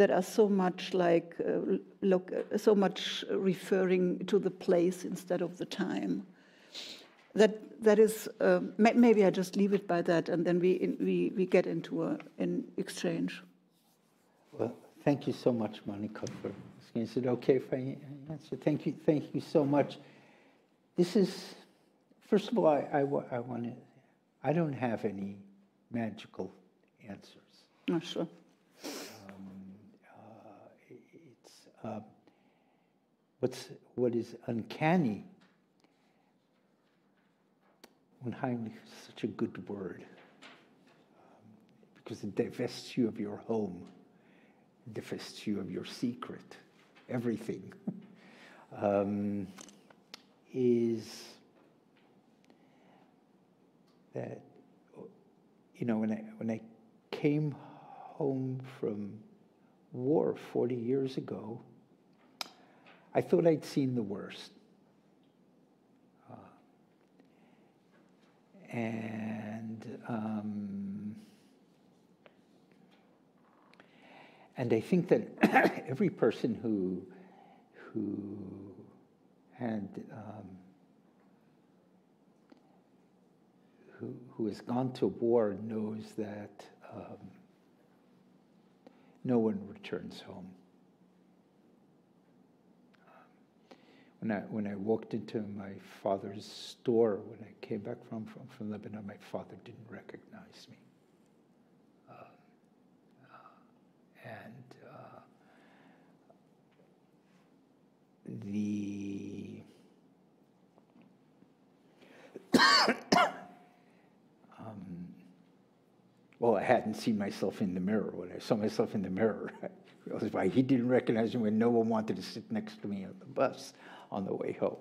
are so much like so much referring to the place instead of the time. That is maybe I just leave it by that, and then we get into an exchange. Well, thank you so much, Monika, for asking. Is it okay if I answer? Thank you so much. This is, first of all, I don't have any magical answers. Oh, sure. What is uncanny, unheimlich is such a good word, because it divests you of your home, it divests you of your secret, everything, is that, you know, when I came home from war 40 years ago, I thought I'd seen the worst. And I think that every person who had who has gone to war knows that no one returns home. When I walked into my father's store when I came back from Lebanon, my father didn't recognize me. Well, I hadn't seen myself in the mirror. When I saw myself in the mirror, I realized why he didn't recognize me when no one wanted to sit next to me on the bus on the way home.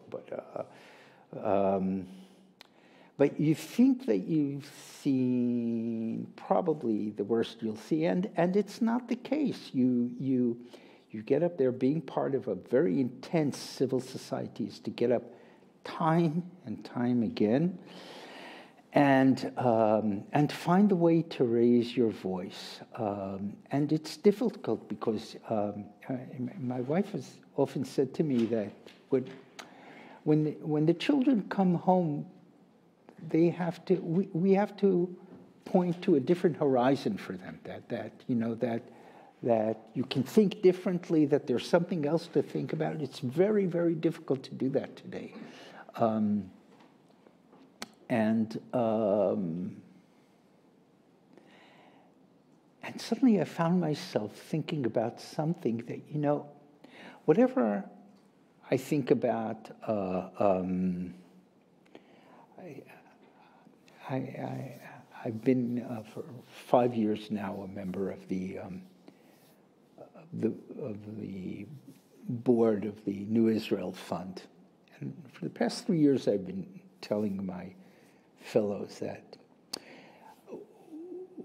But you think that you've seen probably the worst you'll see, and it's not the case. You get up there. Being part of a very intense civil society is to get up time and time again, and find a way to raise your voice. And it's difficult because my wife has often said to me that when the children come home, we have to point to a different horizon for them, that you can think differently, that there's something else to think about. It's very, very difficult to do that today. And suddenly I found myself thinking about something that, whatever I think about, I've been for 5 years now a member of the board of the New Israel Fund. And for the past 3 years, I've been telling my fellows that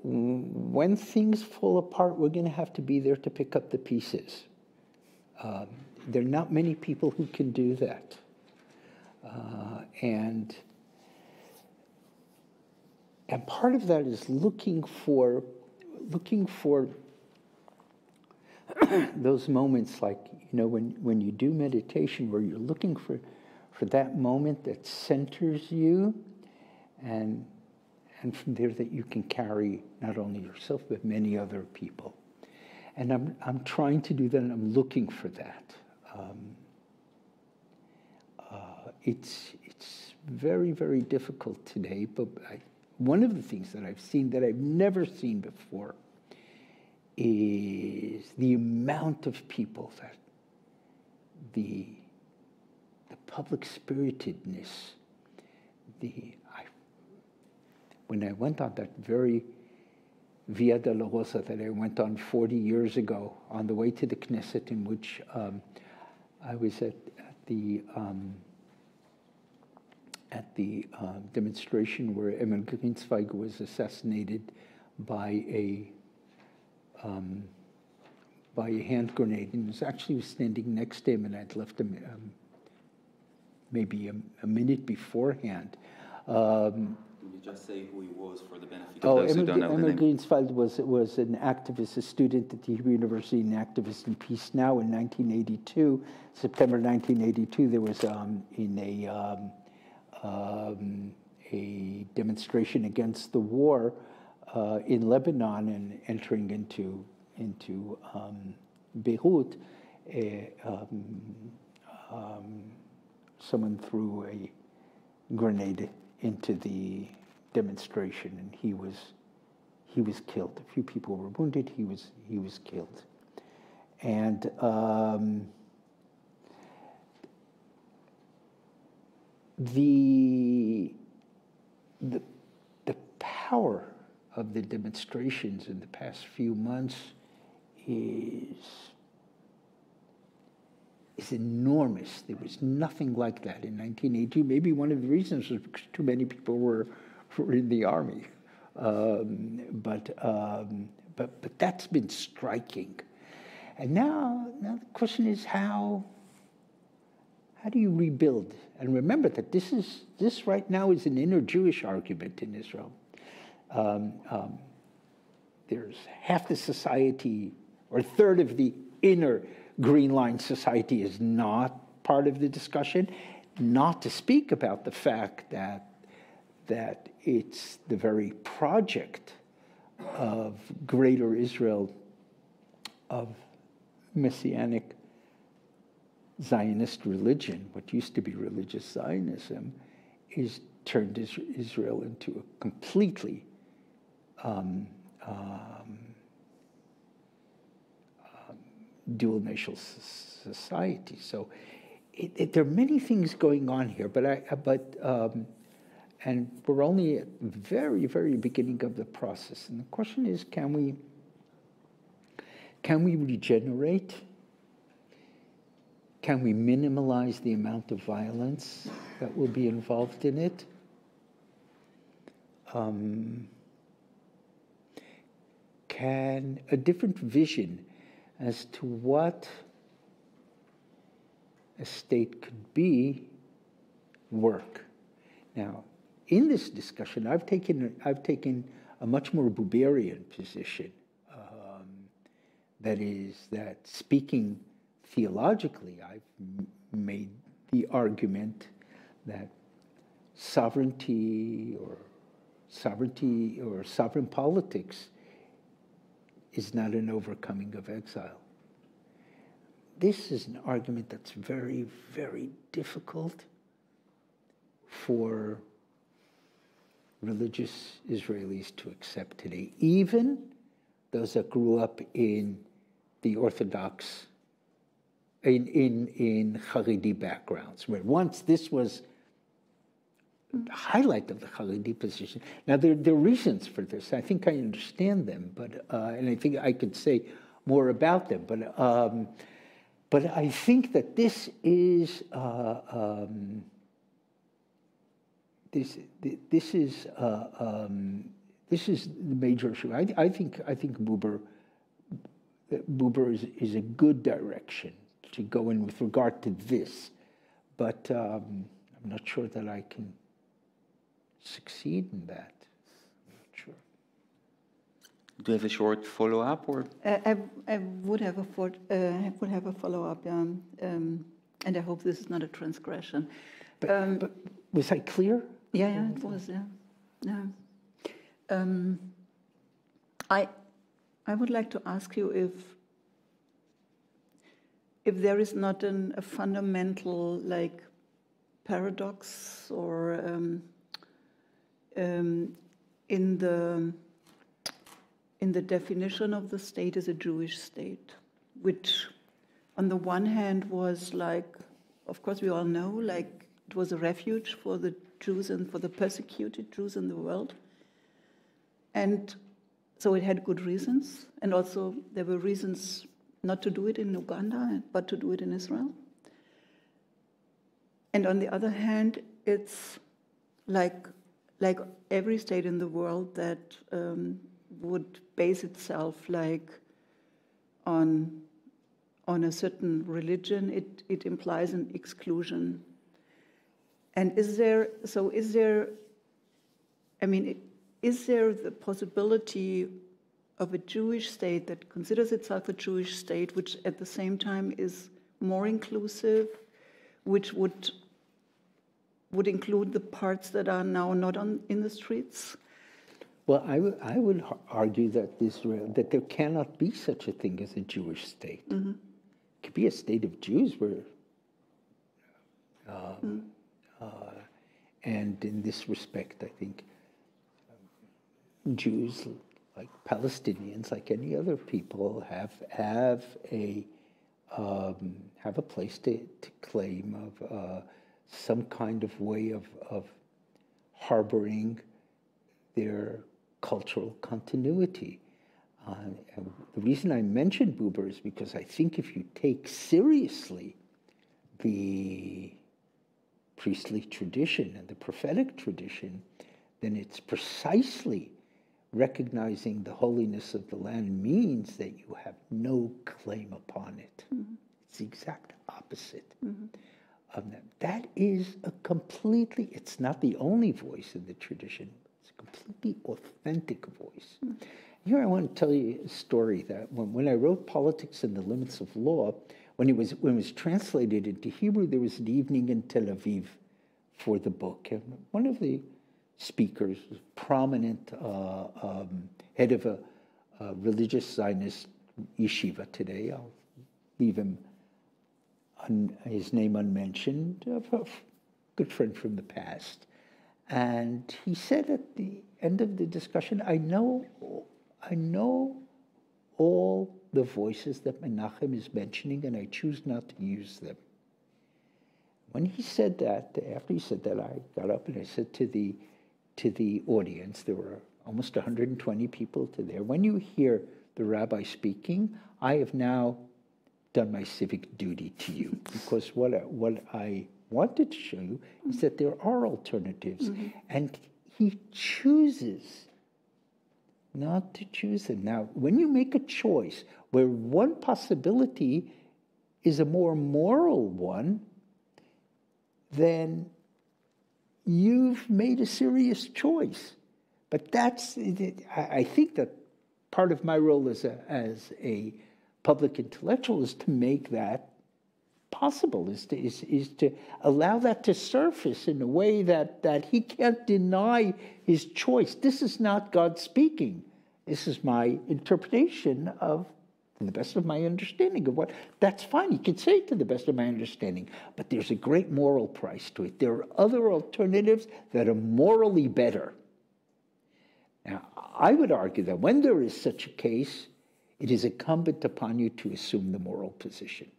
when things fall apart, we're going to have to be there to pick up the pieces. There are not many people who can do that. And part of that is looking for those moments, like, when you do meditation, where you're looking for that moment that centers you, and from there that you can carry not only yourself but many other people. And I'm trying to do that, and I'm looking for that. It's very, very difficult today, but one of the things that I've seen that I've never seen before is the amount of people that the public spiritedness, when I went on that very Via Dolorosa that I went on 40 years ago on the way to the Knesset, in which I was at the demonstration where Emil Grünzweig was assassinated by a hand grenade, and was actually standing next to him, and I'd left him maybe a minute beforehand. Just say who he was for the benefit of those who don't know the name. Emil Grünzweig was an activist, a student at the Hebrew University, an activist in Peace Now in 1982. September 1982, there was a demonstration against the war in Lebanon, and entering into Beirut, someone threw a grenade into the demonstration, and he was killed. A few people were wounded. He was killed, and the power of the demonstrations in the past few months is enormous. There was nothing like that in 1982. Maybe one of the reasons was because too many people were in the army. But that's been striking. And now the question is, how do you rebuild? And remember that this right now is an inner Jewish argument in Israel. There's half the society, or a third of the inner Green Line society, is not part of the discussion, not to speak about the fact that it's the very project of Greater Israel, of Messianic Zionist religion, what used to be religious Zionism, is turned Israel into a completely dual national society. So there are many things going on here, and we're only at the very, very beginning of the process. And the question is, can we regenerate? Can we minimize the amount of violence that will be involved in it? Can a different vision as to what a state could be work? Now, in this discussion, I've taken a much more Buberian position. That speaking theologically, I've made the argument that sovereignty or sovereignty or sovereign politics is not an overcoming of exile. This is an argument that's very, very difficult for religious Israelis to accept today, even those that grew up in the Orthodox, in Haredi backgrounds, where once this was highlight of the Haredi position. Now, there are reasons for this. I think I understand them, but and I think I could say more about them. But I think that this is this is the major issue. I think Buber is a good direction to go in with regard to this, but I'm not sure that I can succeed in that. I'm not sure. Do you have a short follow-up, or? I would have a follow-up, and I hope this is not a transgression. But was I clear? Yeah, it was. Yeah. I would like to ask you if there is not a fundamental paradox or in the definition of the state as a Jewish state, which on the one hand was of course we all know, it was a refuge for the Jews and for the persecuted Jews in the world. And so it had good reasons, and also there were reasons not to do it in Uganda, but to do it in Israel. And on the other hand, it's like every state in the world that would base itself on a certain religion, it implies an exclusion. And is there the possibility of a Jewish state that considers itself a Jewish state, which at the same time is more inclusive, which would include the parts that are now not in the streets? Well, I would argue that there cannot be such a thing as a Jewish state. Mm-hmm. It could be a state of Jews where, and in this respect, I think Jews, like Palestinians, like any other people, have a place to claim of some kind of way of harboring their cultural continuity. And the reason I mentioned Buber is because I think if you take seriously the priestly tradition and the prophetic tradition, then it's precisely recognizing the holiness of the land means that you have no claim upon it. Mm-hmm. It's the exact opposite of that. That is it's not the only voice in the tradition. It's a completely authentic voice. Mm-hmm. Here I want to tell you a story that when I wrote Politics and the Limits of Law, when it was translated into Hebrew, there was an evening in Tel Aviv for the book. And one of the speakers, prominent head of a religious Zionist yeshiva today, I'll leave his name unmentioned, a good friend from the past. And he said at the end of the discussion, I know all the voices that Menachem is mentioning, and I choose not to use them. When he said that, after he said that, I got up and I said to the audience, there were almost 120 people there, when you hear the rabbi speaking, I have now done my civic duty to you, because what I wanted to show you is that there are alternatives, and he chooses not to choose them. Now, when you make a choice where one possibility is a more moral one, then you've made a serious choice. But I think that part of my role as a public intellectual is to make that possible, is to allow that to surface in a way that he can't deny his choice. This is not God speaking. This is my interpretation of, to the best of my understanding of what. That's fine. You can say it to the best of my understanding, but there's a great moral price to it. There are other alternatives that are morally better. Now, I would argue that when there is such a case, it is incumbent upon you to assume the moral position.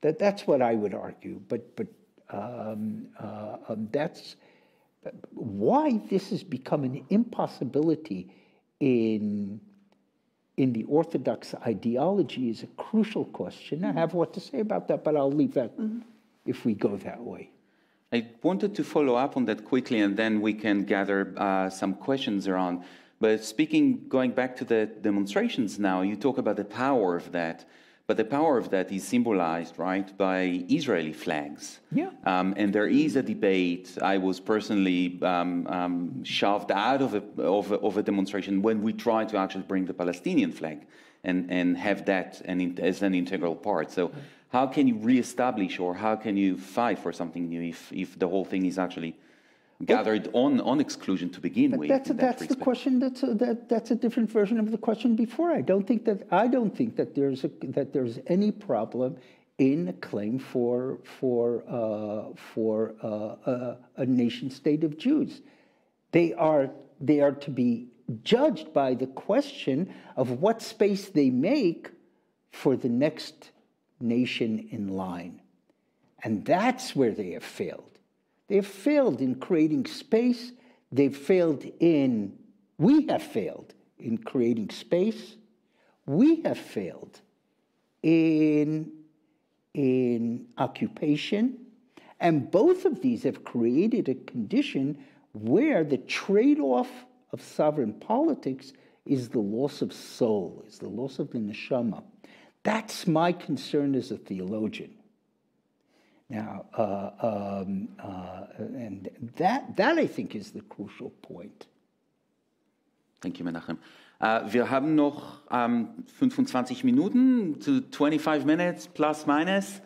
That's what I would argue. But that's why this has become an impossibility in the Orthodox ideology is a crucial question. I have what to say about that, but I'll leave that if we go that way. I wanted to follow up on that quickly, and then we can gather some questions around. But going back to the demonstrations now, you talk about the power of that. But the power of that is symbolized, right, by Israeli flags. Yeah. And there is a debate. I was personally shoved out of a demonstration when we tried to actually bring the Palestinian flag and have that as an integral part. So how can you reestablish, or how can you fight for something new if the whole thing is actually gathered on exclusion to begin with? That's the question. That's a different version of the question before. I don't think that there's any problem in a claim for a nation state of Jews. They are to be judged by the question of what space they make for the next nation in line, and that's where they have failed. They have failed in creating space. We have failed in creating space. We have failed in occupation. And both of these have created a condition where the trade-off of sovereign politics is the loss of soul, is the loss of the neshama. That's my concern as a theologian. Now, and that I think is the crucial point. Thank you, Menachem. Wir haben noch 25 Minuten, to 25 minutes plus minus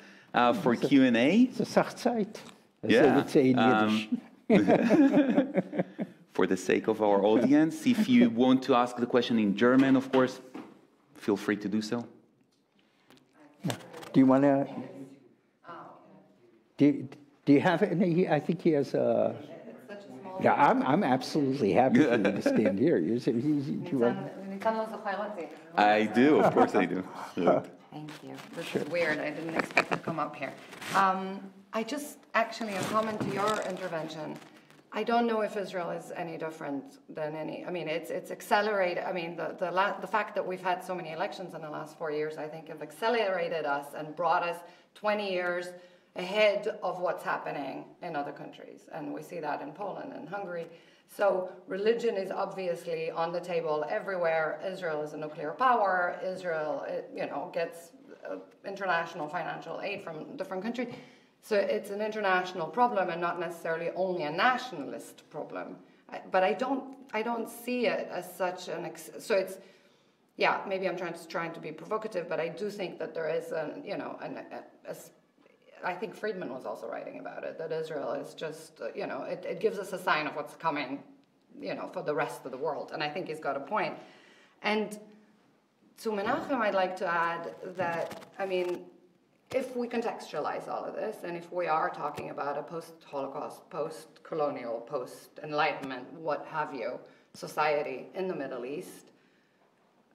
for Q&A. It's a Sachzeit, as they would say in Yiddish. For the sake of our audience, if you want to ask the question in German, of course, feel free to do so. Do you want to... Do you have any? I think he has a... Yeah, I'm absolutely happy for you to stand here. I do, of course I do. Thank you. This is weird. I didn't expect to come up here. I just actually a comment to your intervention. I don't know if Israel is any different than any. I mean, it's accelerated. I mean, the fact that we've had so many elections in the last 4 years, I think, have accelerated us and brought us 20 years ahead of what's happening in other countries. And we see that in Poland and Hungary. So religion is obviously on the table everywhere. Israel is a nuclear power. Israel, gets international financial aid from different countries. So it's an international problem and not necessarily only a nationalist problem. But I don't see it as such an... So it's... Yeah, maybe I'm trying to be provocative, but I do think that there is I think Friedman was also writing about it, that Israel is just, it gives us a sign of what's coming, for the rest of the world. And I think he's got a point. And to Menachem, I'd like to add that, I mean, if we contextualize all of this, and if we are talking about a post-Holocaust, post-colonial, post-Enlightenment, what have you, society in the Middle East,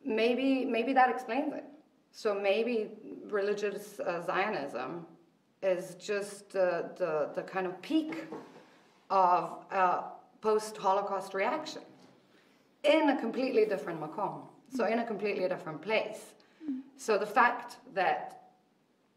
maybe that explains it. So maybe religious Zionism is just the kind of peak of post-Holocaust reaction in a completely different makom, so in a completely different place. So the fact that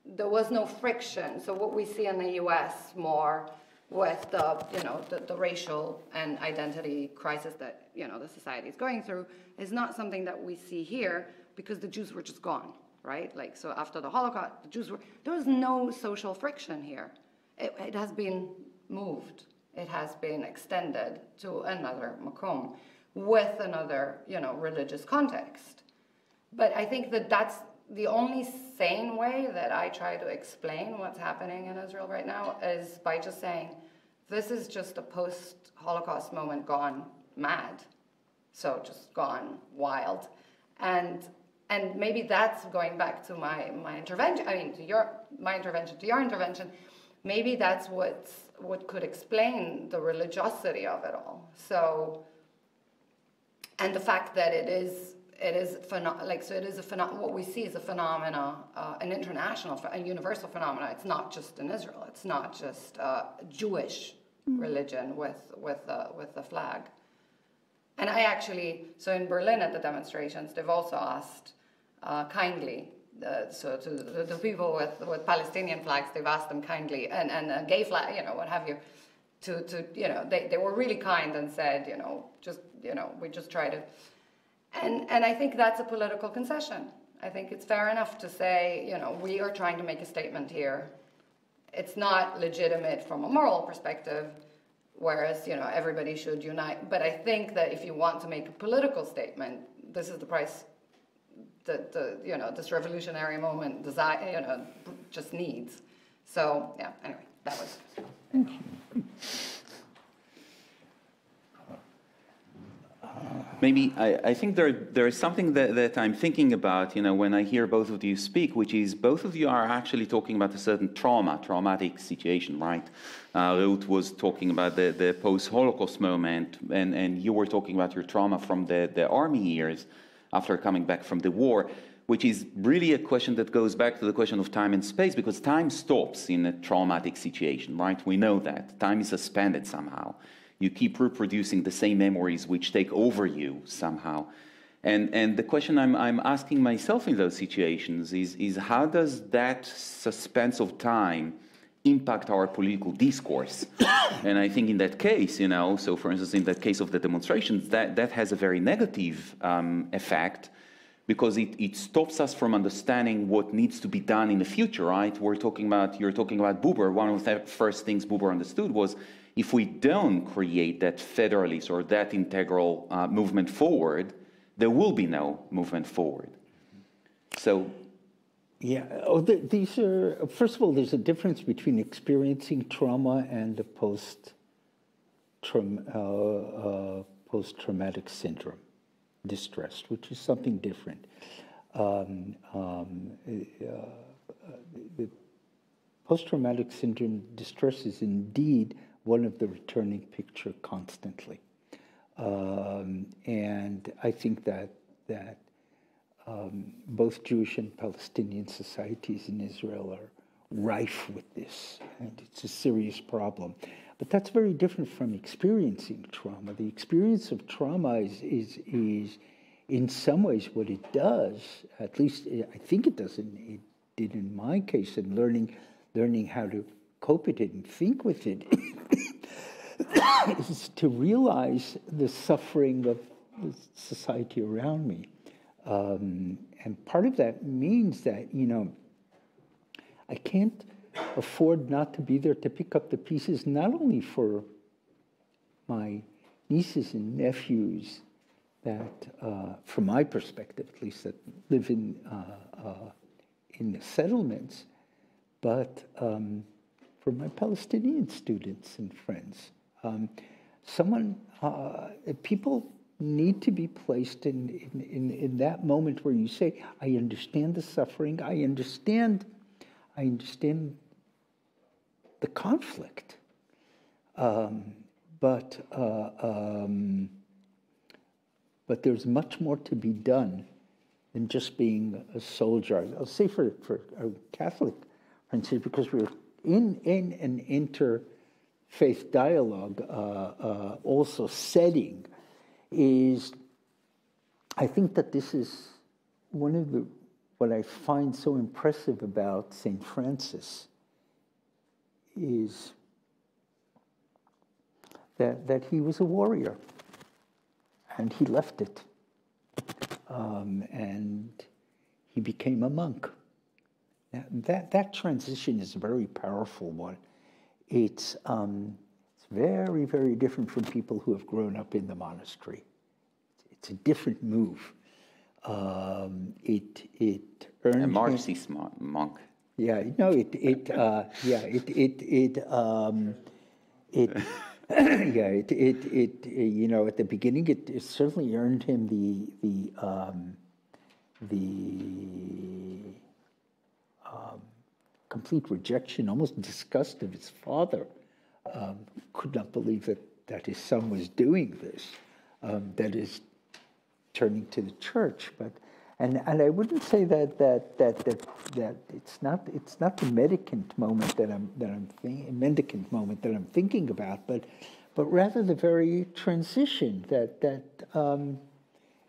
there was no friction, so what we see in the US more with the racial and identity crisis that the society is going through is not something that we see here because the Jews were just gone. Right? Like, so after the Holocaust, there was no social friction here. It has been moved. It has been extended to another makom with another, religious context. But I think that's the only sane way that I try to explain what's happening in Israel right now is by just saying, this is just a post-Holocaust moment gone mad. So just gone wild. And maybe that's going back to my intervention, I mean, to my intervention, to your intervention, maybe that's what could explain the religiosity of it all. So, and the fact that what we see is a phenomena, an international, a universal phenomena. It's not just in Israel. It's not just Jewish religion with the flag. And I actually, so in Berlin at the demonstrations, they've also asked kindly, so to the people with Palestinian flags, they've asked them kindly, and a gay flag, what have you, they were really kind and said, we just try to, and I think that's a political concession. I think it's fair enough to say, we are trying to make a statement here. It's not legitimate from a moral perspective, whereas, everybody should unite. But I think that if you want to make a political statement, this is the price that this revolutionary moment just needs. So, yeah, anyway, that was... Thank you. Maybe I think there is something that I'm thinking about, when I hear both of you speak, which is both of you are actually talking about a certain traumatic situation, right? Ruth was talking about the post-Holocaust moment, and you were talking about your trauma from the army years after coming back from the war, which is really a question that goes back to the question of time and space, because time stops in a traumatic situation, right? We know that. Time is suspended somehow. You keep reproducing the same memories which take over you somehow. And the question I'm asking myself in those situations is how does that suspense of time impact our political discourse? And I think in that case, so for instance, in that case of the demonstrations, that has a very negative effect, because it stops us from understanding what needs to be done in the future, right? You're talking about Buber. One of the first things Buber understood was, if we don't create that federalist or that integral movement forward, there will be no movement forward. So, yeah. These are, first of all, there's a difference between experiencing trauma and the post-traumatic syndrome, distress, which is something different. The post-traumatic syndrome distress is indeed one of the returning picture constantly. And I think that both Jewish and Palestinian societies in Israel are rife with this, and it's a serious problem. But that's very different from experiencing trauma. The experience of trauma is in some ways what it does, at least I think it does, it did in my case, in learning how to cope with it and think with it, is to realize the suffering of the society around me. And part of that means that, I can't afford not to be there to pick up the pieces, not only for my nieces and nephews that, from my perspective at least, that live in the settlements, but for my Palestinian students and friends. People need to be placed in that moment where you say, I understand the suffering, I understand the conflict, but there's much more to be done than just being a soldier. I'll say for a Catholic friends here, because we're in an interfaith dialogue also setting, is I think that this is one of what I find so impressive about St. Francis is that he was a warrior and he left it, and he became a monk. Now, that transition is a very powerful one. It's very, very different from people who have grown up in the monastery. It's a different move. It earned A him. Marxist monk. Yeah, no, it you know, at the beginning, it certainly earned him the complete rejection, almost disgust of his father. Could not believe that his son was doing this, that is, turning to the church. But and I wouldn't say that it's not the mendicant moment that I'm thinking about, but rather the very transition that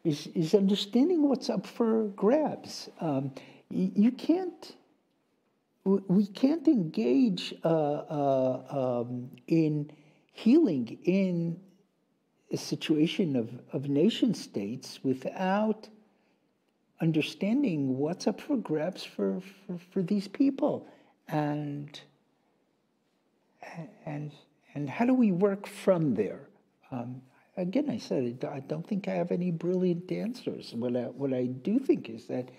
is understanding what's up for grabs. We can't engage in healing in a situation of nation states without understanding what's up for grabs for these people, and how do we work from there? Again, I said I don't think I have any brilliant answers. What I do think is that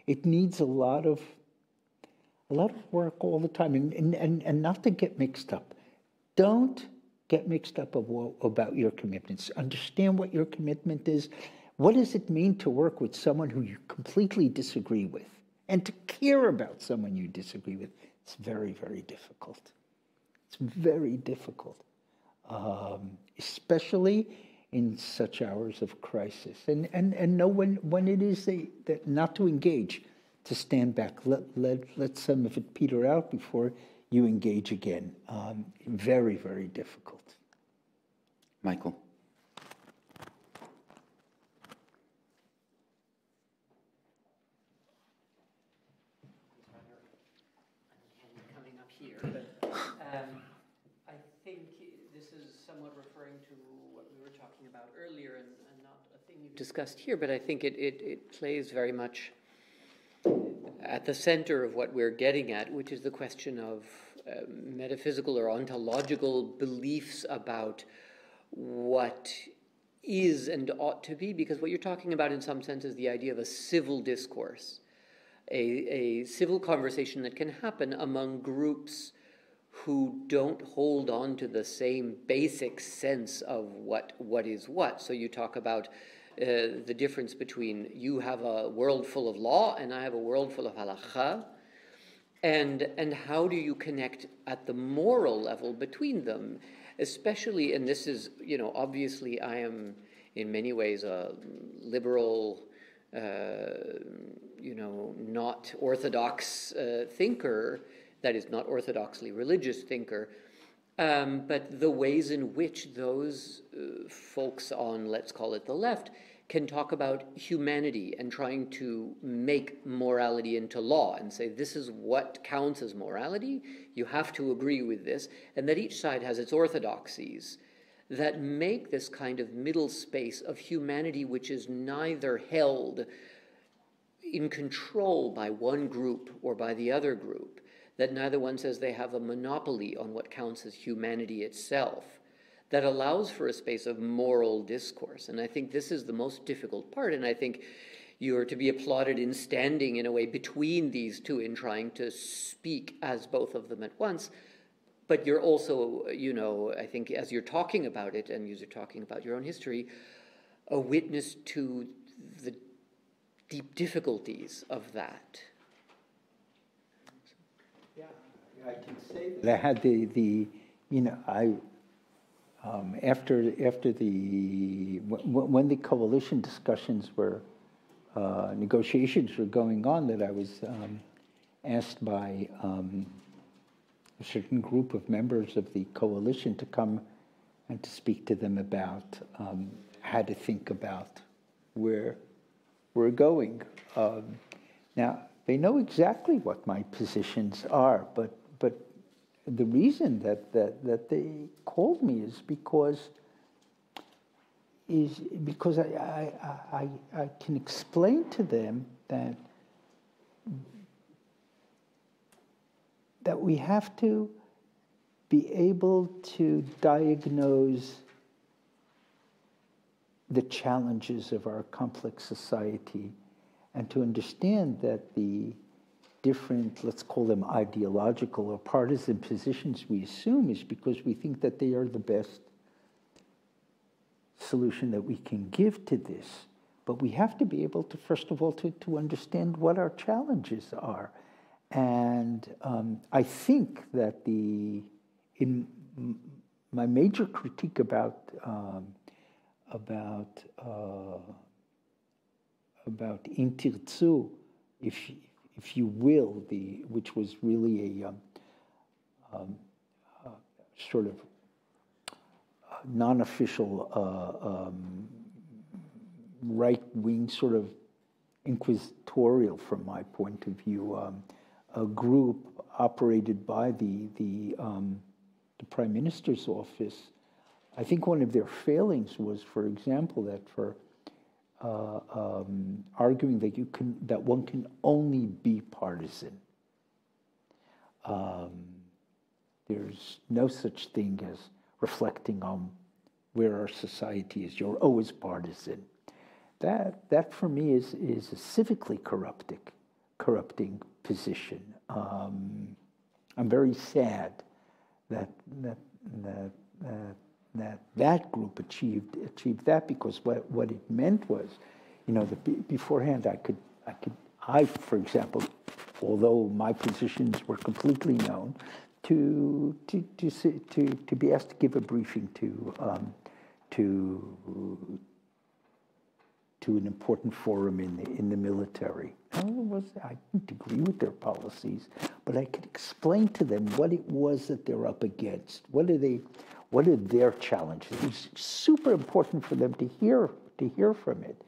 it needs a lot of work all the time, and not to get mixed up. Don't get mixed up about your commitments. Understand what your commitment is. What does it mean to work with someone who you completely disagree with, and to care about someone you disagree with? It's very, very difficult. It's very difficult, especially in such hours of crisis. And know when it is that not to engage, to stand back. Let some of it peter out before you engage again. Very, very difficult. Michael. Coming up here, but I think this is somewhat referring to what we were talking about earlier, and not a thing you've discussed here, but I think it plays very much at the center of what we're getting at, which is the question of metaphysical or ontological beliefs about what is and ought to be, because what you're talking about in some sense is the idea of a civil discourse, a civil conversation that can happen among groups who don't hold on to the same basic sense of what is what. So you talk about the difference between you have a world full of law and I have a world full of halakha, and how do you connect at the moral level between them, especially, and this is, you know, obviously I am in many ways a liberal, you know, not orthodox thinker, that is, not orthodoxly religious thinker, but the ways in which those folks on, let's call it the left, can talk about humanity and trying to make morality into law and say this is what counts as morality, you have to agree with this, and that each side has its orthodoxies that make this kind of middle space of humanity which is neither held in control by one group or by the other group, that neither one says they have a monopoly on what counts as humanity itself, that allows for a space of moral discourse. And I think this is the most difficult part, and I think you're to be applauded in standing in a way between these two in trying to speak as both of them at once. But you're also, you know, I think as you're talking about it and as you're talking about your own history, a witness to the deep difficulties of that. Yeah, I can say that. I had the you know, after when the coalition discussions were, negotiations were going on, that I was asked by a certain group of members of the coalition to come and to speak to them about how to think about where we're going. Now, they know exactly what my positions are, but the reason that they called me is because I can explain to them that we have to be able to diagnose the challenges of our complex society and to understand that the different, let's call them ideological or partisan positions we assume is because we think that they are the best solution that we can give to this. But we have to be able to, first of all, to understand what our challenges are. And I think that in my major critique about In Tirtzu, if you will, which was really a sort of non-official right-wing sort of inquisitorial, from my point of view, a group operated by the Prime Minister's office. I think one of their failings was, for example, that for arguing that one can only be partisan. There's no such thing as reflecting on where our society is. You're always partisan. That for me is a civically corrupting position. I'm very sad that group achieved that, because what it meant was, beforehand I, for example, although my positions were completely known, to be asked to give a briefing to an important forum in the military. I didn't agree with their policies, but I could explain to them what it was that they're up against. What are their challenges? It was super important for them to hear from it.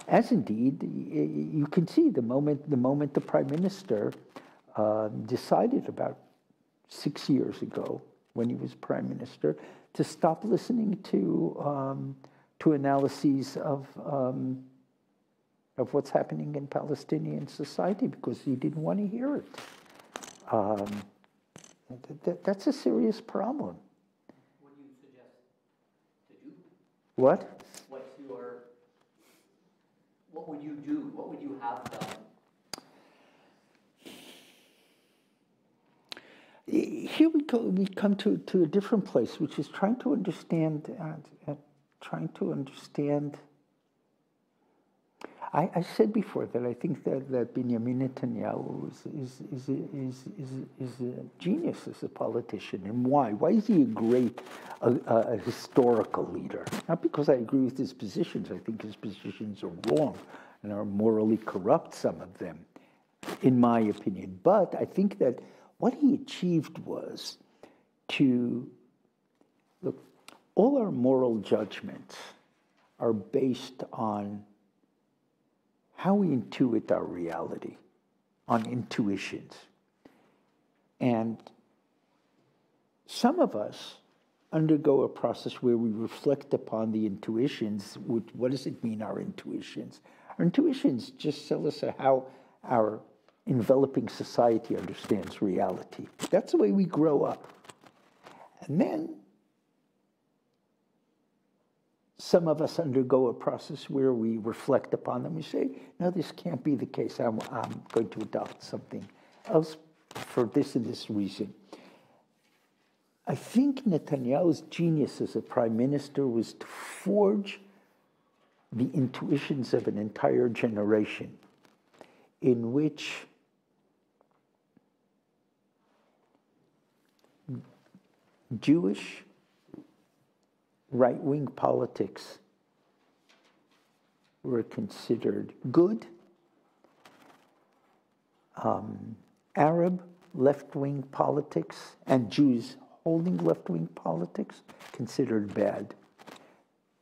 As indeed, you can see the moment the Prime Minister decided about 6 years ago, when he was Prime Minister, to stop listening to analyses of what's happening in Palestinian society, because he didn't want to hear it. That's a serious problem. What do you suggest to do? What? What would you do? What would you have done? Here we come to a different place, which is trying to understand. I said before that I think that Benjamin Netanyahu is a genius as a politician. And why? Why is he a great a historical leader? Not because I agree with his positions. I think his positions are wrong and are morally corrupt, some of them, in my opinion. But I think that what he achieved was to look. All our moral judgments are based on how we intuit our reality, on intuitions. And some of us undergo a process where we reflect upon the intuitions. What does it mean, our intuitions? Our intuitions just tell us how our enveloping society understands reality. That's the way we grow up. And then some of us undergo a process where we reflect upon them. We say, no, this can't be the case. I'm going to adopt something else for this and this reason. I think Netanyahu's genius as a prime minister was to forge the intuitions of an entire generation in which Jewish right-wing politics were considered good, Arab left-wing politics and Jews holding left-wing politics considered bad.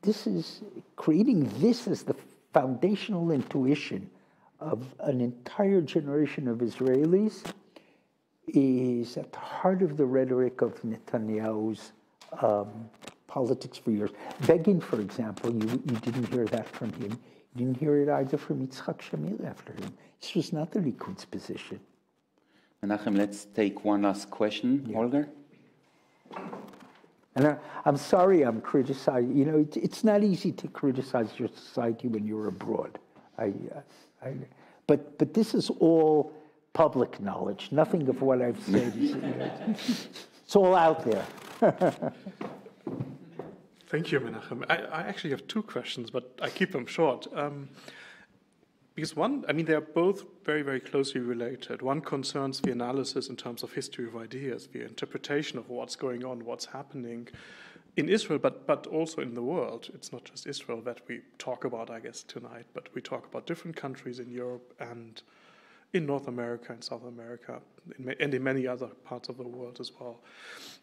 This is creating this as the foundational intuition of an entire generation of Israelis is at the heart of the rhetoric of Netanyahu's politics for years. Begin, for example, you didn't hear that from him. You didn't hear it either from Yitzhak Shamir after him. This was not the Likud's position. Menachem, let's take one last question. Yeah. Holger? And I'm sorry I'm criticizing. You know, it's not easy to criticize your society when you're abroad. But this is all public knowledge. Nothing of what I've said is, it's all out there. Thank you, Menachem. I actually have two questions, but I keep them short. Because one, I mean, they're both very, very closely related. One concerns the analysis in terms of history of ideas, the interpretation of what's going on, what's happening in Israel, but also in the world. It's not just Israel that we talk about, I guess, tonight, but we talk about different countries in Europe and in North America and South America, and in many other parts of the world as well.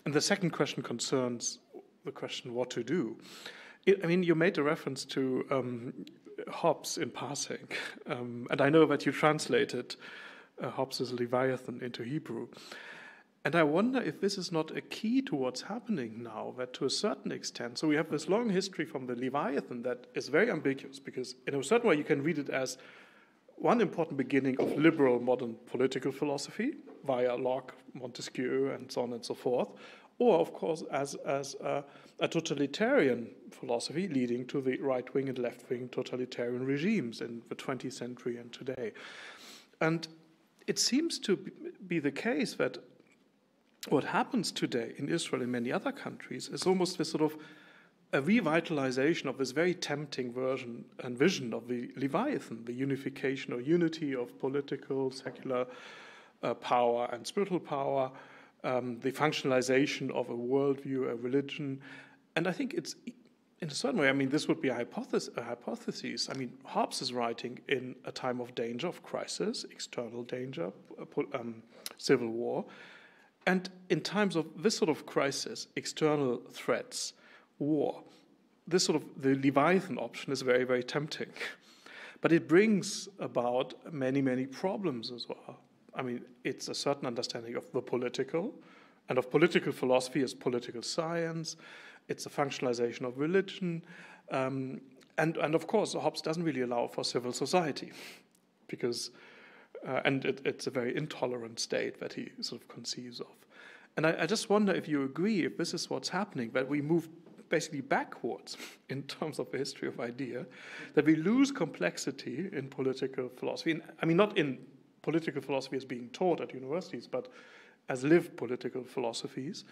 And the second question concerns the question what to do. I mean, you made a reference to Hobbes in passing, and I know that you translated Hobbes' Leviathan into Hebrew. And I wonder if this is not a key to what's happening now, that to a certain extent, so we have this long history from the Leviathan that is very ambiguous, because in a certain way you can read it as one important beginning of liberal modern political philosophy via Locke, Montesquieu, and so on and so forth, or, of course, as a totalitarian philosophy leading to the right-wing and left-wing totalitarian regimes in the 20th century and today. And it seems to be the case that what happens today in Israel and many other countries is almost this sort of a revitalization of this very tempting version and vision of the Leviathan, the unification or unity of political, secular power and spiritual power, the functionalization of a worldview, a religion. And I think it's, in a certain way, I mean, this would be a hypothesis. I mean, Hobbes is writing in a time of danger, of crisis, external danger, civil war. And in times of this sort of crisis, external threats, war, this sort of the Leviathan option is very, very tempting. But it brings about many, many problems as well. I mean, it's a certain understanding of the political, and of political philosophy as political science. It's a functionalization of religion. And of course, Hobbes doesn't really allow for civil society, because it's a very intolerant state that he sort of conceives of. And I just wonder if you agree, if this is what's happening, that we move basically backwards in terms of the history of idea, that we lose complexity in political philosophy. And, I mean, not in political philosophy as being taught at universities, but as lived political philosophies.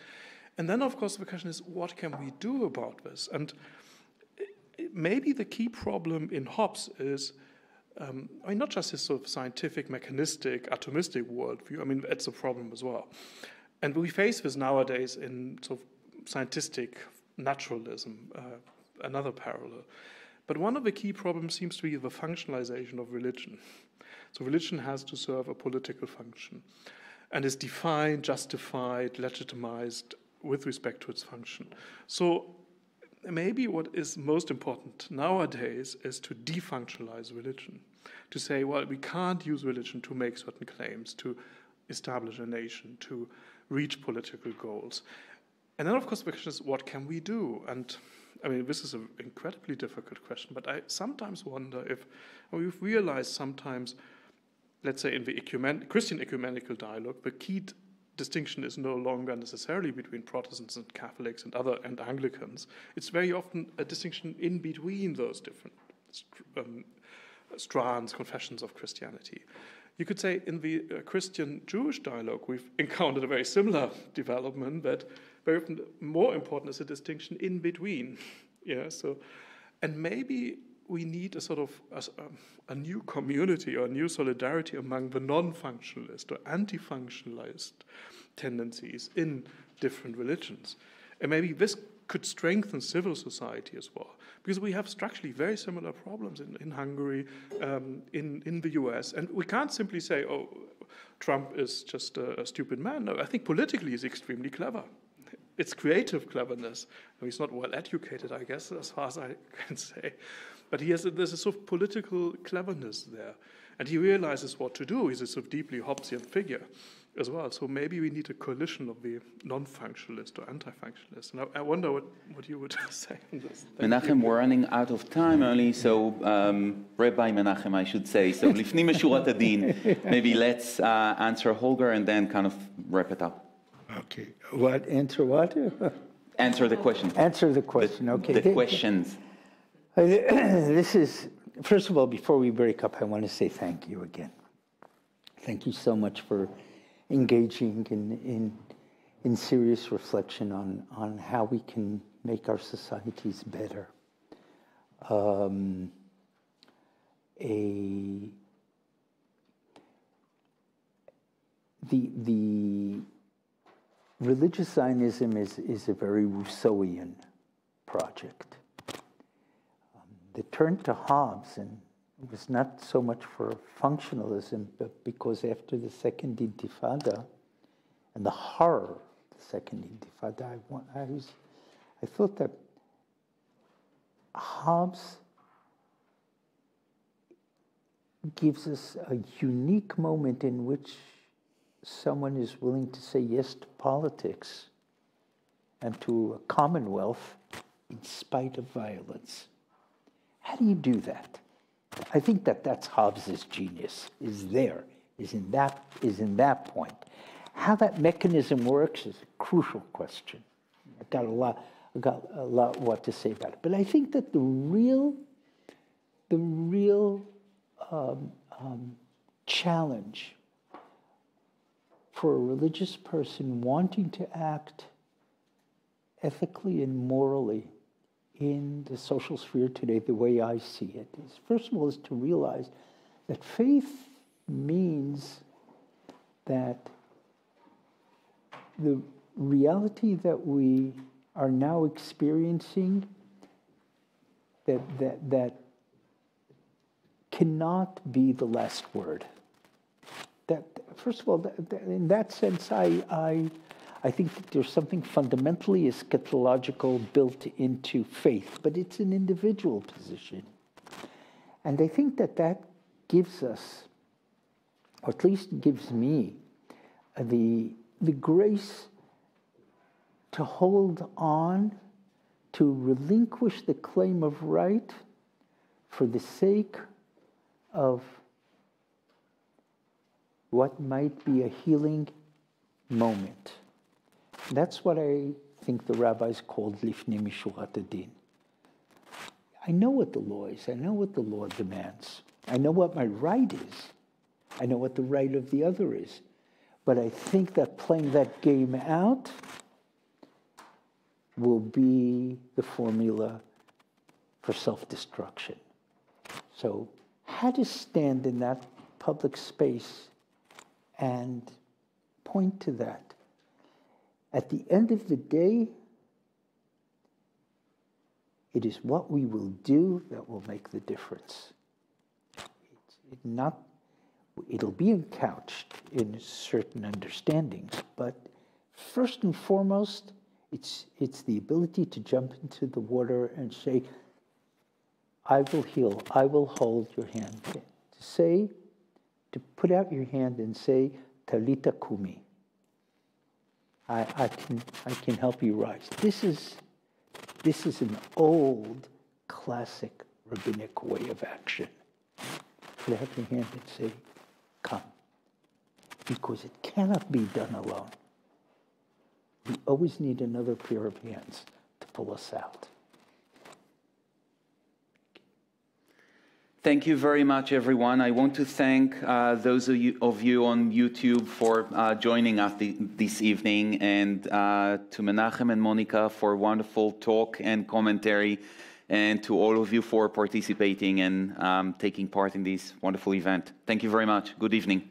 And then, of course, the question is, what can we do about this? And maybe the key problem in Hobbes is, I mean, not just his sort of scientific, mechanistic, atomistic worldview. I mean, that's a problem as well. And we face this nowadays in sort of scientific naturalism, another parallel. But one of the key problems seems to be the functionalization of religion. So religion has to serve a political function and is defined, justified, legitimized with respect to its function. So maybe what is most important nowadays is to defunctionalize religion, to say, well, we can't use religion to make certain claims, to establish a nation, to reach political goals. And then, of course, the question is, what can we do? And I mean, this is an incredibly difficult question, but I sometimes wonder if we've realized sometimes, let's say in the Christian ecumenical dialogue, the key distinction is no longer necessarily between Protestants and Catholics and Anglicans. It's very often a distinction in between those different strands, confessions of Christianity. You could say in the Christian-Jewish dialogue, we've encountered a very similar development, that very often more important is a distinction in between. Yeah, so, and maybe we need a sort of a new community or a new solidarity among the non-functionalist or anti-functionalist tendencies in different religions. And maybe this could strengthen civil society as well, because we have structurally very similar problems in Hungary, in the US, and we can't simply say, oh, Trump is just a stupid man. No, I think politically he's extremely clever. It's creative cleverness. He's not well educated, I guess, as far as I can say. But there's a sort of political cleverness there. And he realizes what to do. He's a sort of deeply Hobbesian figure as well. So maybe we need a coalition of the non-functionalist or anti-functionalist. And I wonder what you would say on this. Menachem, we're running out of time early, so Rabbi Menachem, I should say. So Lifni Meshurat Adin, maybe let's answer Holger and then kind of wrap it up. Okay. What? Answer what? Answer the question. Answer the question. Okay. The questions. This is First of all, before we break up, I want to say thank you again. Thank you so much for engaging in serious reflection on how we can make our societies better. The religious Zionism is a very Rousseauian project. The turn to Hobbes, and it was not so much for functionalism, but because after the Second Intifada and the horror of the Second Intifada, I thought that Hobbes gives us a unique moment in which someone is willing to say yes to politics and to a commonwealth in spite of violence. How do you do that? I think that's Hobbes's genius, is in that point. How that mechanism works is a crucial question. I've got a lot what to say about it. But I think that the real challenge for a religious person wanting to act ethically and morally in the social sphere today, the way I see it, is first of all is to realize that faith means that the reality that we are now experiencing that cannot be the last word. That first of all, in that sense, I think that there's something fundamentally eschatological built into faith, but it's an individual position. And I think that gives us, or at least gives me, the grace to hold on, to relinquish the claim of right for the sake of what might be a healing moment. That's what I think the rabbis called lifnei mishurat hadin. I know what the law is. I know what the law demands. I know what my right is. I know what the right of the other is. But I think that playing that game out will be the formula for self-destruction. So how to stand in that public space and point to that. At the end of the day, it is what we will do that will make the difference. It'll be encouched in certain understandings, but first and foremost, it's the ability to jump into the water and say, I will heal, I will hold your hand. To put out your hand and say, Talita Kumi. I can help you rise. This is an old, classic rabbinic way of action. Put out your hand and say, come. Because it cannot be done alone. We always need another pair of hands to pull us out. Thank you very much, everyone. I want to thank those of you on YouTube for joining us this evening, and to Menachem and Monika for a wonderful talk and commentary, and to all of you for participating and taking part in this wonderful event. Thank you very much. Good evening.